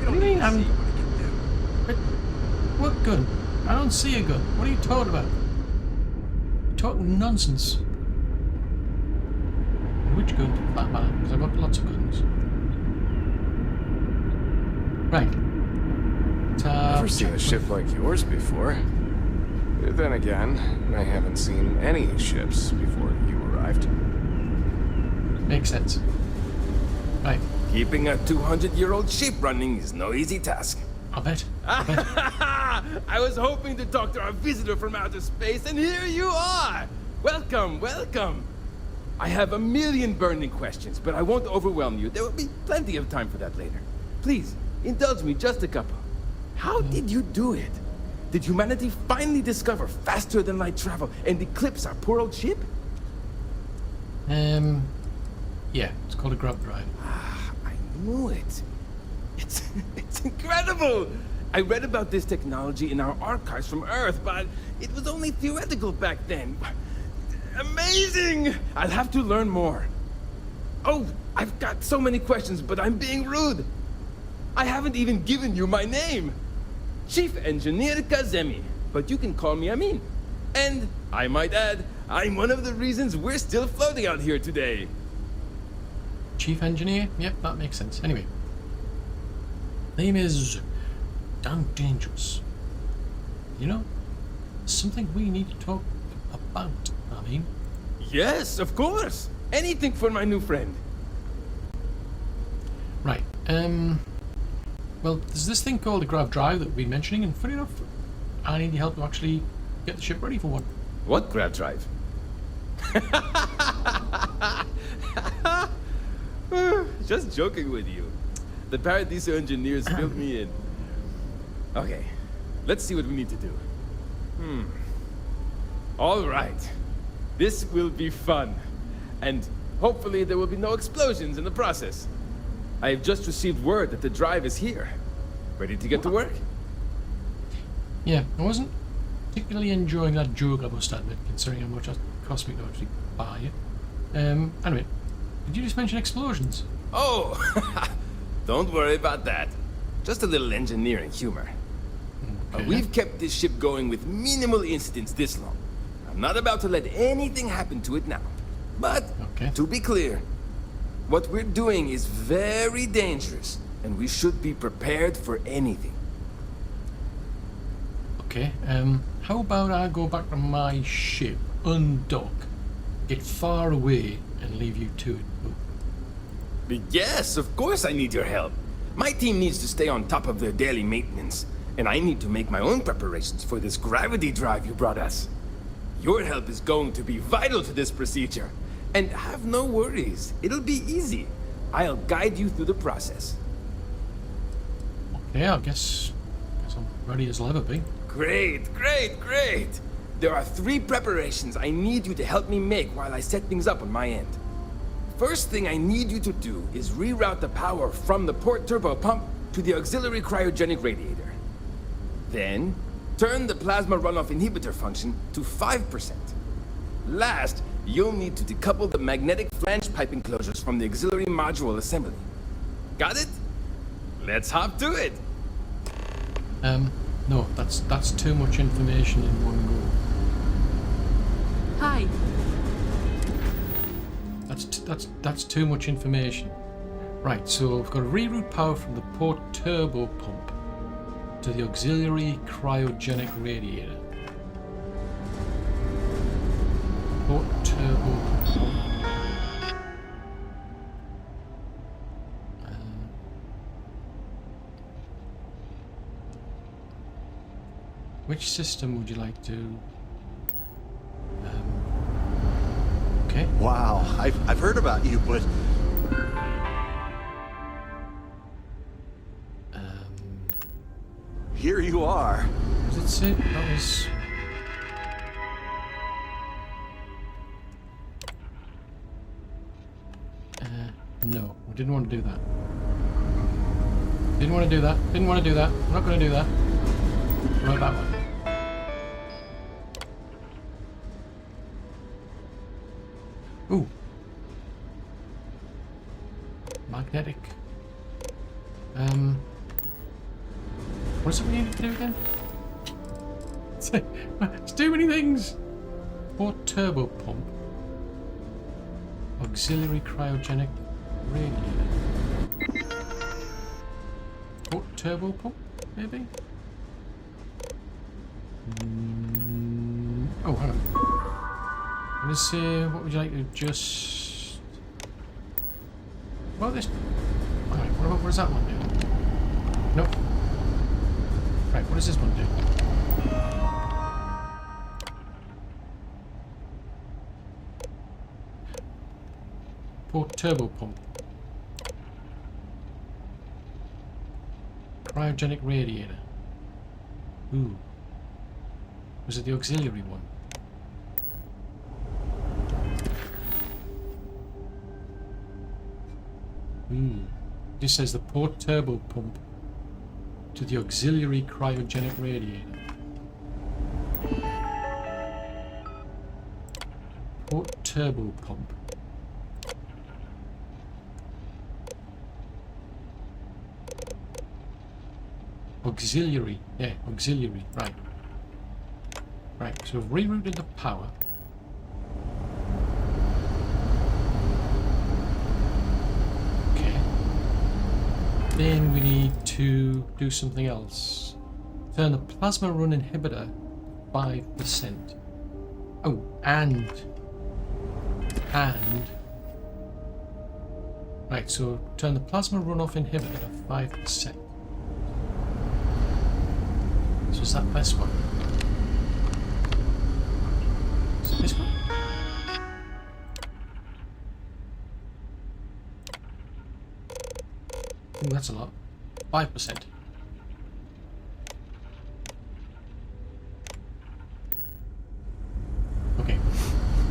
What do you mean? What gun? I don't see a gun. What are you talking about? You're talking nonsense. Which gun, for that matter? Because I've got lots of guns. Right. Never seen a ship like yours before. Then again, I haven't seen any ships before you arrived. Makes sense. Right. Keeping a 200-year-old ship running is no easy task. I bet. I was hoping to talk to our visitor from outer space, and here you are! Welcome, welcome! I have a million burning questions, but I won't overwhelm you. There will be plenty of time for that later. Please, indulge me just a couple. How did you do it? Did humanity finally discover faster than light travel and eclipse our poor old ship? Yeah, it's called a grub drive. I knew it. It's incredible! I read about this technology in our archives from Earth, but it was only theoretical back then. Amazing! I'll have to learn more. Oh, I've got so many questions, but I'm being rude. I haven't even given you my name. Chief Engineer Kazemi, but you can call me Amin. And, I might add, I'm one of the reasons we're still floating out here today. Chief Engineer? Yep, that makes sense. Anyway. Name is damn dangerous. You know, something we need to talk about, I mean. Yes, of course. Anything for my new friend. Right, well, there's this thing called a grav drive that we've been mentioning, and funny enough, I need your help to actually get the ship ready for one. What grav drive? Just joking with you. The Paradiso engineers filled me in. Okay, let's see what we need to do. All right. This will be fun. And hopefully there will be no explosions in the process. I have just received word that the drive is here. Ready to get to work? Yeah, I wasn't particularly enjoying that joke, I must admit, considering how much it cost me to actually buy it. Anyway, did you just mention explosions? Oh, don't worry about that. Just a little engineering humor. Okay. We've kept this ship going with minimal incidents this long. I'm not about to let anything happen to it now. But, to be clear, what we're doing is very dangerous, and we should be prepared for anything. Okay, how about I go back to my ship, undock, get far away, and leave you to it? Yes, of course I need your help. My team needs to stay on top of their daily maintenance, and I need to make my own preparations for this gravity drive you brought us. Your help is going to be vital to this procedure. And have no worries, it'll be easy. I'll guide you through the process. Okay, I guess I'm ready as I'll ever be. Great, great, great! There are 3 preparations I need you to help me make while I set things up on my end. First thing I need you to do is reroute the power from the port turbo pump to the auxiliary cryogenic radiator. Then, turn the plasma runoff inhibitor function to 5%. Last, you'll need to decouple the magnetic flange pipe enclosures from the auxiliary module assembly. Got it? Let's hop to it! No, that's too much information in one go. Hi. That's too much information. Right, so I've got to reroute power from the port turbo pump to the auxiliary cryogenic radiator. Port turbo pump. Which system would you like to? Okay. Wow, I've heard about you, but here you are. Was it say that was? No, we didn't want to do that. Didn't want to do that. Didn't want to do that. I'm not going to do that. What about that one? Ooh. Magnetic. What is it we need to do again? It's too many things. Port turbo pump. Auxiliary cryogenic radiator. Port turbo pump, maybe? Oh, hang on. Let's see, what would you like to just... What about this? Alright, what does that one do? Nope. Right, what does this one do? Port turbo pump. Cryogenic radiator. Ooh. Was it the auxiliary one? Ooh. This says the port turbo pump to the auxiliary cryogenic radiator. Port turbo pump. Auxiliary. Yeah, auxiliary. Right. Right, so we've rerouted the power. Okay. Then we need to do something else. Turn the plasma run inhibitor 5%. Oh, and... Right, so turn the plasma runoff inhibitor to 5%. So is that this one? Is it this one? Ooh, that's a lot. 5%. Okay.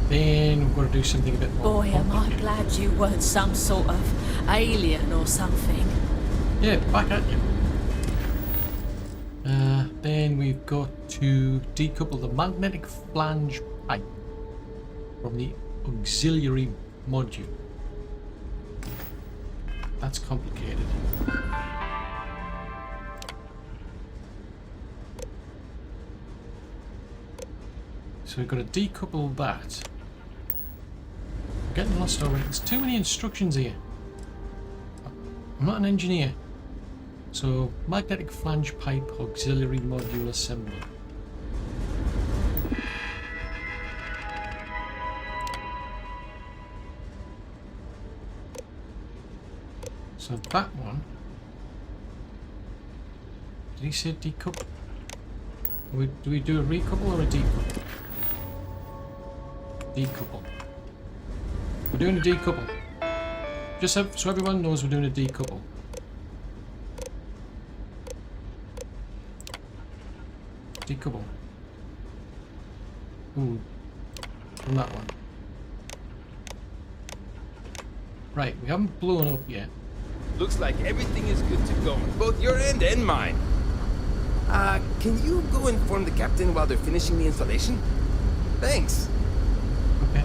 Then we've got to do something a bit more. Boy, am I glad you weren't some sort of alien or something. Yeah, back at you. Then we've got to decouple the magnetic flange pipe from the auxiliary module. That's complicated. So we've got to decouple that. I'm getting lost already. There's too many instructions here. I'm not an engineer. So, magnetic flange pipe auxiliary module assembly. So that one. Did he say decouple? Do we do a recouple or a decouple? Decouple. We're doing a decouple. Just so everyone knows we're doing a decouple. Decouple. Ooh. From that one. Right, we haven't blown up yet. Looks like everything is good to go on both your end and mine. Can you go inform the captain while they're finishing the installation? Thanks. Okay.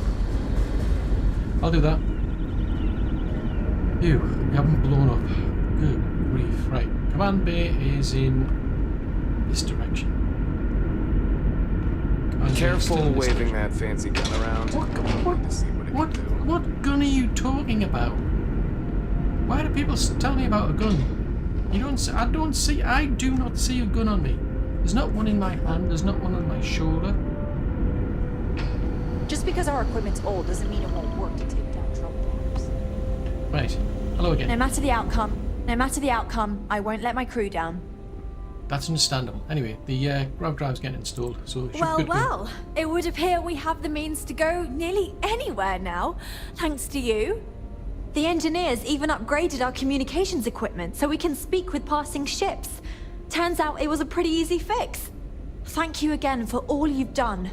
I'll do that. Phew, we haven't blown up. Good grief. Right, command bay is in this direction. Careful waving that fancy gun around. What gun are you talking about? Why do people tell me about a gun? You don't. I do not see a gun on me. There's not one in my hand. There's not one on my shoulder. Just because our equipment's old doesn't mean it won't work to take down troublemakers. Right. Hello again. No matter the outcome, I won't let my crew down. That's understandable. Anyway, the grav drive's getting installed, so it should Well, it would appear we have the means to go nearly anywhere now, thanks to you. The engineers even upgraded our communications equipment so we can speak with passing ships. Turns out it was a pretty easy fix. Thank you again for all you've done.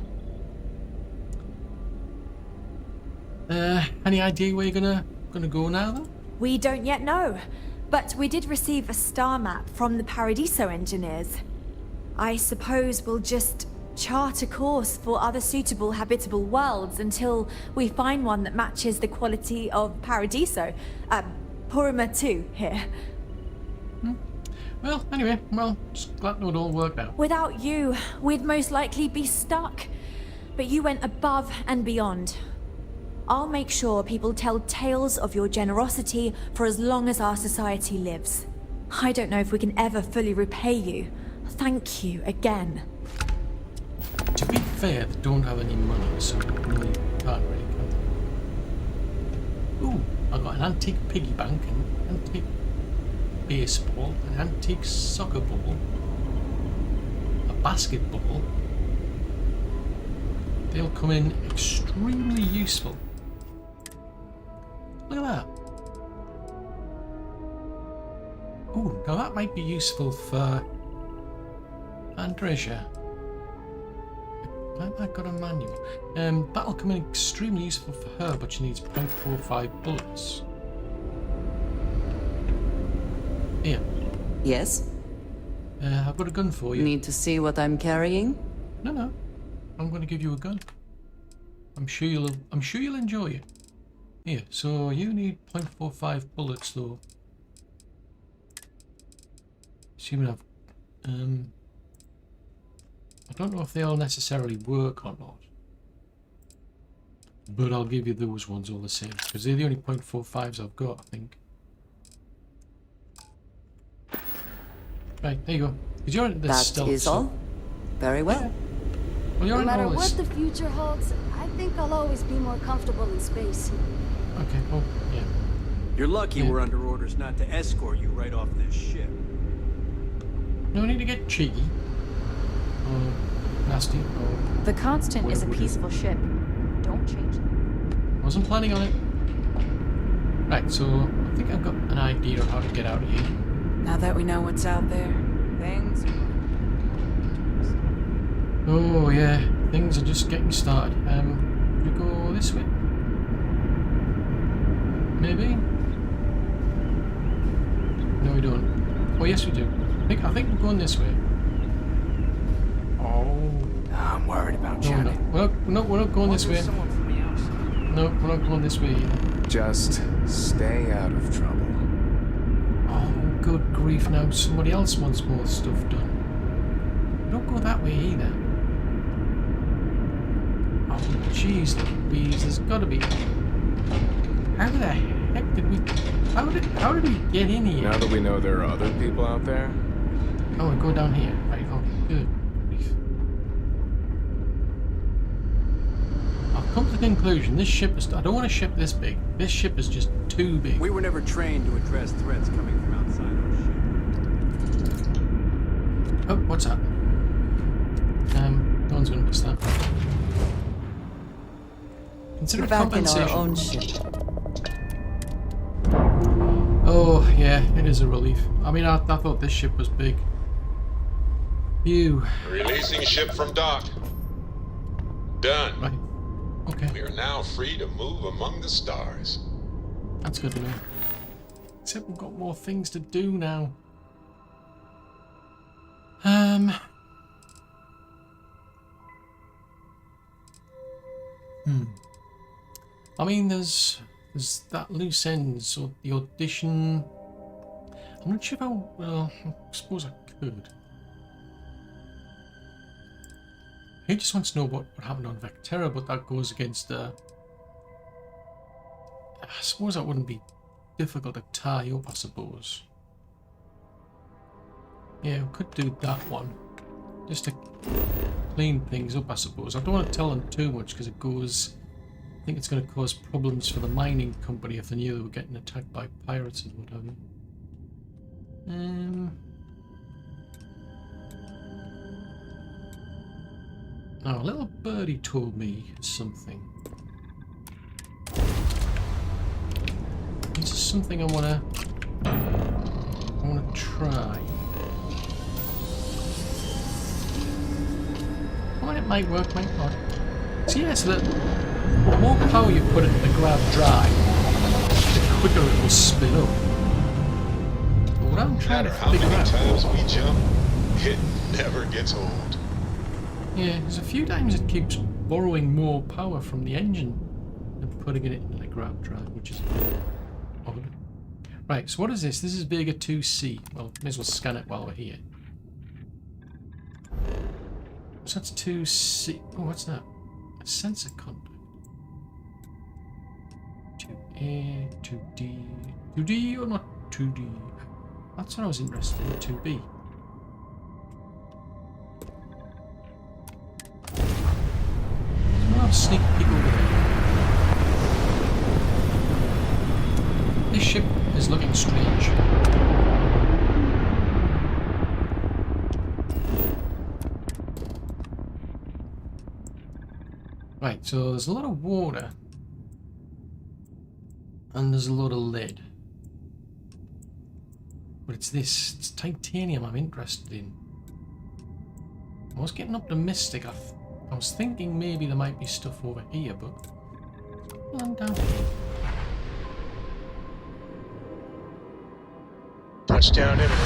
Any idea where you're gonna go now, though? We don't yet know. But we did receive a star map from the Paradiso engineers. I suppose we'll just chart a course for other suitable habitable worlds until we find one that matches the quality of Paradiso. Purima 2 here. Well, anyway, just glad it all worked out. Without you, we'd most likely be stuck. But you went above and beyond. I'll make sure people tell tales of your generosity for as long as our society lives. I don't know if we can ever fully repay you. Thank you again. To be fair, they don't have any money, so they really can't really count. Ooh, I got an antique piggy bank, an antique baseball, an antique soccer ball, a basketball. They'll come in extremely useful. Look at that. Ooh, now that might be useful for Andresia. I've got a manual. That'll come in extremely useful for her, but she needs 0.45 bullets. Here. Yes? I've got a gun for you. Need to see what I'm carrying? No. I'm going to give you a gun. I'm sure you'll enjoy it. Here, so you need 0.45 bullets though. Assuming I've I don't know if they all necessarily work or not. But I'll give you those ones all the same, because they're the only 0.45s I've got, I think. Right, there you go. Because you're in the stealth. That is all? Very well. Yeah. Well, you're no in matter all what this. the future holds, I think I'll always be more comfortable in space. Okay, oh, yeah. You're lucky we're under orders not to escort you right off this ship. No need to get cheeky. Or nasty. Or The Constant is a peaceful ship. Don't change it. Wasn't planning on it. Right, so I think I've got an idea of how to get out of here. Now that we know what's out there, things are... Oh yeah, things are just getting started. We go this way? Maybe? No, we don't. Oh yes, we do. I think we're going this way. Oh. I'm worried about no, Johnny. No, we're not going this way. No, we're not going this way either. Just stay out of trouble. Oh, good grief, now somebody else wants more stuff done. Don't go that way either. Oh, jeez, Louise, there's got to be... How the heck did we... How did we get in here? Now that we know there are other people out there? Oh, we go down here. Right, oh, good grief. I've come to the conclusion, this ship is... I don't want a ship this big. This ship is just too big. We were never trained to address threats coming from outside our ship. Oh, what's that? No one's gonna miss that. Consider We're back in compensation. our own ship. Oh, yeah, it is a relief. I mean, I thought this ship was big. Phew. Releasing ship from dock. Done. Right. Okay. We are now free to move among the stars. That's good to know. Except we've got more things to do now. I mean, there's that loose end, so the audition... I'm not sure how... Well, I suppose I could. He just wants to know what happened on Vectera, but that goes against... I suppose that wouldn't be difficult to tie up, I suppose. Yeah, we could do that one. Just to clean things up, I suppose. I don't want to tell them too much, because it goes... I think it's going to cause problems for the mining company if they knew they were getting attacked by pirates and what have you. Now, a little birdie told me something. This is something I wanna try. Well, it might work, might not. So yeah, so the more power you put into the grab drive, the quicker it will spin up. But what I'm trying to figure out... how many times we jump, it never gets old. Yeah, there's a few times it keeps borrowing more power from the engine and putting it into the grab drive, which is odd. Right, so what is this? This is EVGA 2C. Well, may as well scan it while we're here. So that's 2C. Oh, what's that? A sensor contact. 2A, 2D. 2D or not 2D? That's what I was interested in, 2B. I'll have a sneak peek over there. This ship is looking strange. Right, so there's a lot of water. And there's a lot of lead. But it's this, it's titanium I'm interested in. I was getting optimistic. I was thinking maybe there might be stuff over here, but I'm down here. Touchdown imminent.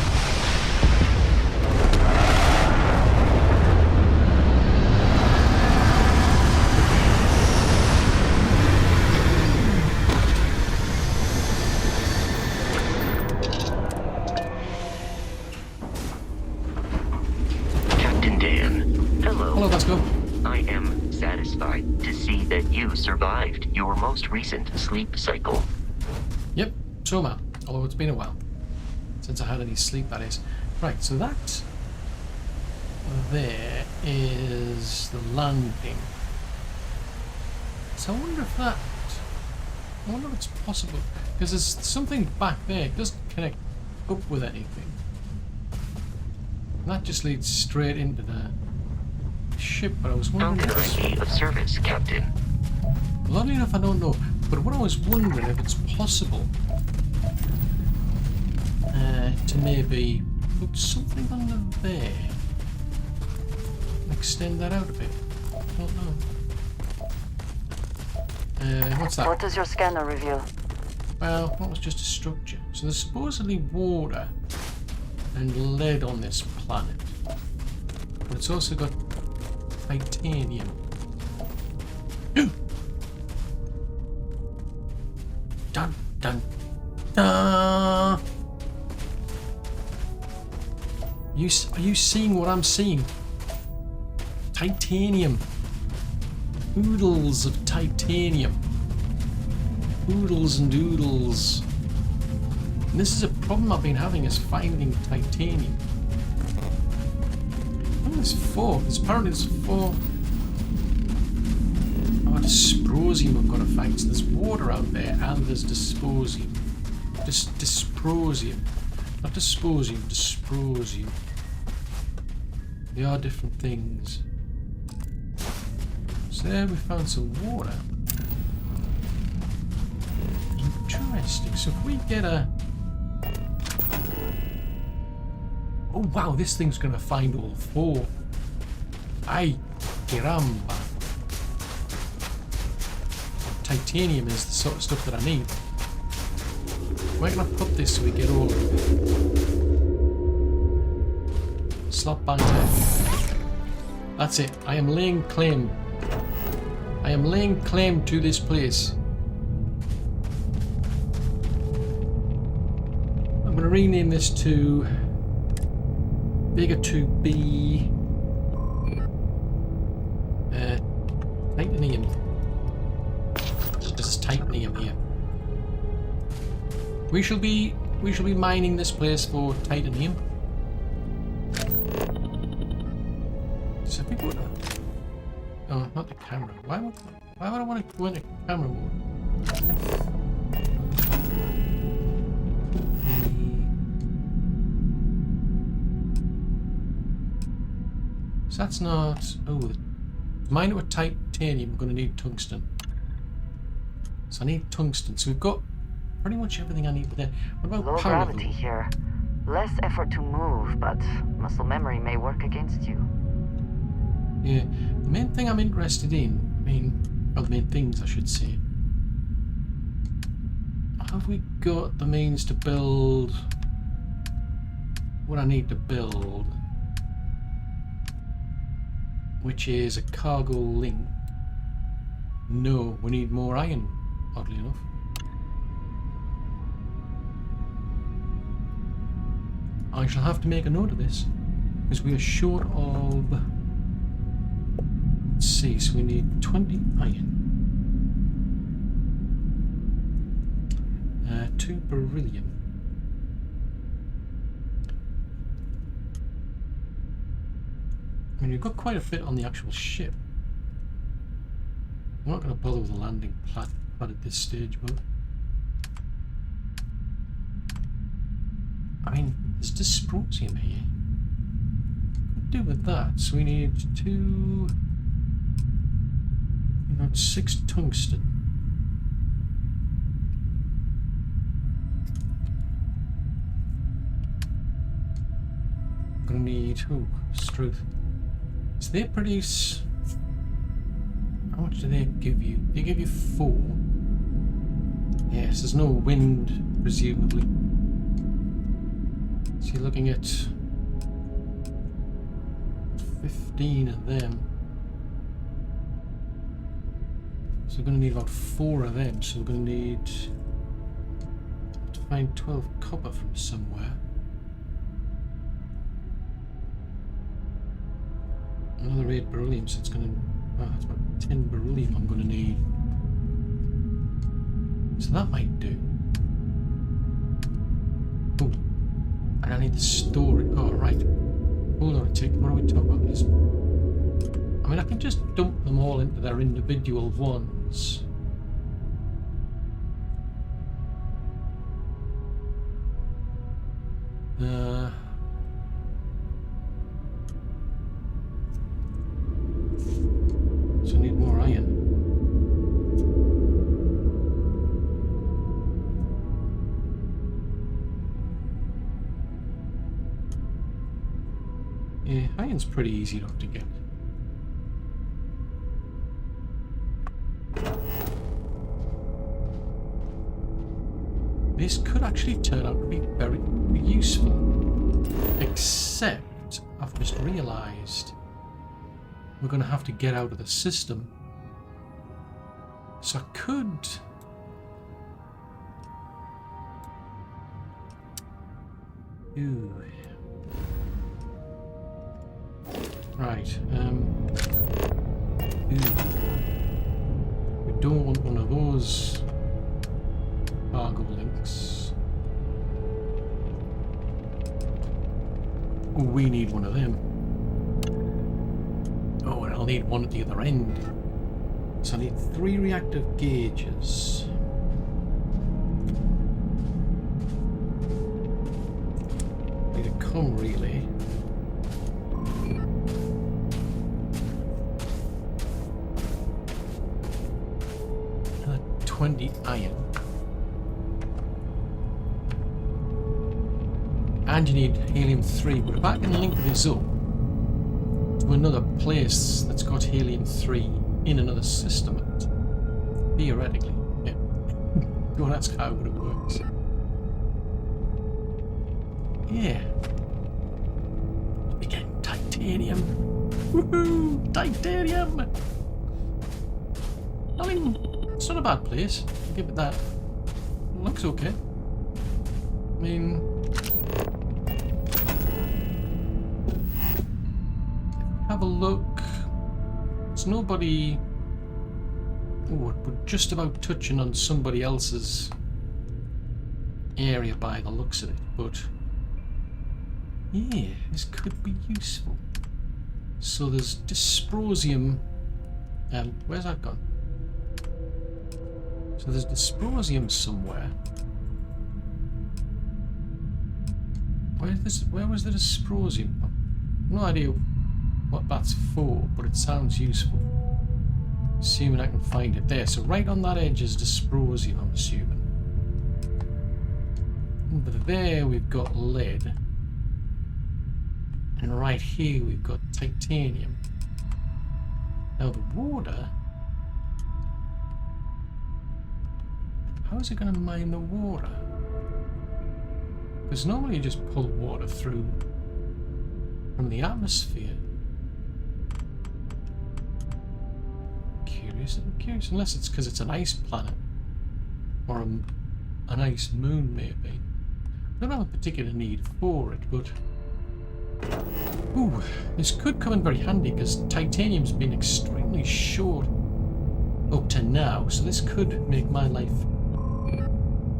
satisfied to see that you survived your most recent sleep cycle. Yep, so am I. Although it's been a while since I had any sleep, that is. Right, so that there is the landing. So I wonder if it's possible, because there's something back there. It doesn't connect up with anything. And that just leads straight into the ship, but I was wondering How can I be of service, Captain? Well, oddly enough, I don't know. But what I was wondering if it's possible to maybe put something under there. Extend that out a bit. I don't know. What's that? What does your scanner reveal? Well, that was just a structure. So there's supposedly water and lead on this planet. But it's also got titanium. Dun dun dun! Are you seeing what I'm seeing? Titanium. Oodles of titanium. Oodles and oodles. And this is a problem I've been having, is finding titanium. What is this for? Apparently it's for... Oh, dysprosium I've got to find. So there's water out there and there's dysprosium. Dysprosium. Not dysprosium, dysprosium. They are different things. So there we found some water. Interesting. So if we get a... Oh wow, this thing's going to find all four. Ay, caramba. Titanium is the sort of stuff that I need. Where can I put this so we get all of it? Slot bang there. That's it. I am laying claim. I am laying claim to this place. I'm going to rename this to Bigger 2B Titanium. This is titanium here. We shall be mining this place for titanium. So if we go to... Oh, not the camera. Why would I want to go into camera mode? So that's not... Oh, to mine it with titanium, I'm going to need tungsten. So I need tungsten. So we've got pretty much everything I need there. What about low power? Gravity here. Less effort to move, but muscle memory may work against you. Yeah, the main thing I'm interested in, the main things I should say. Have we got the means to build what I need to build? Which is a cargo link. No, we need more iron, oddly enough. I shall have to make a note of this, because we are short of... Let's see, so we need 20 iron. 2 beryllium. We've got quite a bit on the actual ship. I'm not going to bother with the landing pad at this stage, but... there's dysprosium here. Could do with that, so we need 2... 6 tungsten. I'm gonna need... Oh, struth. So they produce... How much do they give you? They give you 4. Yes, there's no wind, presumably. So you're looking at 15 of them. So we're going to need about 4 of them. So we're going to need to find 12 copper from somewhere. Another 8 beryllium, so it's going to... Oh, that's about 10 beryllium I'm going to need. So that might do. Oh, and I need the storage. Oh, right. Hold on a tick. What are we talking about? This? I mean, I can just dump them all into their individual ones. So I need more iron. Yeah, iron's pretty easy enough to get. This could actually turn out to be very useful. Except, I've just realised we're going to have to get out of the system. So I could... Ooh. Right, ooh. We don't want one of those cargo links. Oh, we need one of them. Oh, and I'll need one at the other end. So I need 3 reactive gauges. Need a comm relay. And 20 iron. And you need helium-3, but if I can link this up to another place that's got helium-3 in another system, theoretically, yeah. Don't ask how, but it works. Yeah. Again, titanium. Woohoo! Titanium! I mean, it's not a bad place. I'll give it that. It looks okay. I mean... Have a look. It's nobody... Oh, we're just about touching on somebody else's area by the looks of it, but... Yeah, this could be useful. So there's dysprosium... where's that gone? So there's dysprosium somewhere. Where was the dysprosium? No idea what that's for, but it sounds useful. Assuming I can find it there. So right on that edge is dysprosium, I'm assuming. Over there we've got lead. And right here we've got titanium. Now the water... How is it going to mine the water? Because normally you just pull water through from the atmosphere. I'm curious, unless it's because it's an ice planet or an ice moon, maybe. I don't have a particular need for it, but ooh, this could come in very handy because titanium's been extremely short up to now, so this could make my life a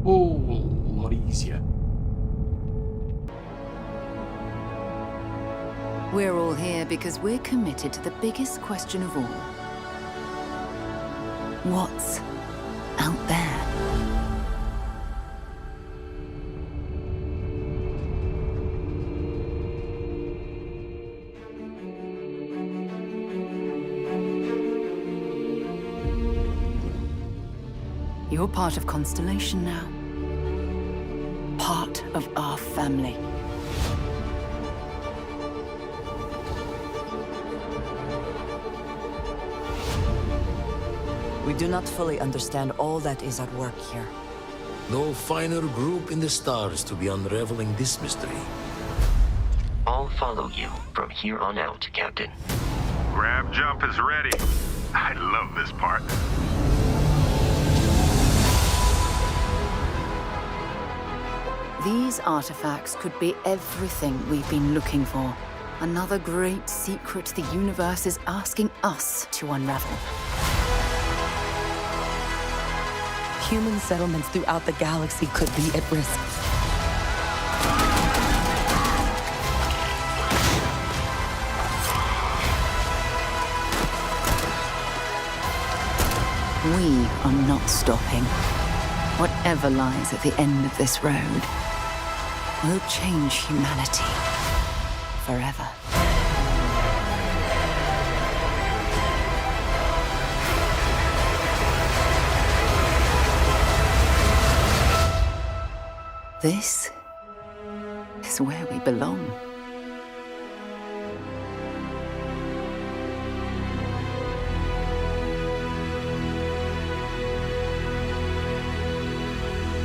whole lot easier. We're all here because we're committed to the biggest question of all. What's out there? You're part of Constellation now. Part of our family. We do not fully understand all that is at work here. No finer group in the stars to be unraveling this mystery. I'll follow you from here on out, Captain. Grab jump is ready. I love this part. These artifacts could be everything we've been looking for. Another great secret the universe is asking us to unravel. Human settlements throughout the galaxy could be at risk. We are not stopping. Whatever lies at the end of this road will change humanity forever. This is where we belong.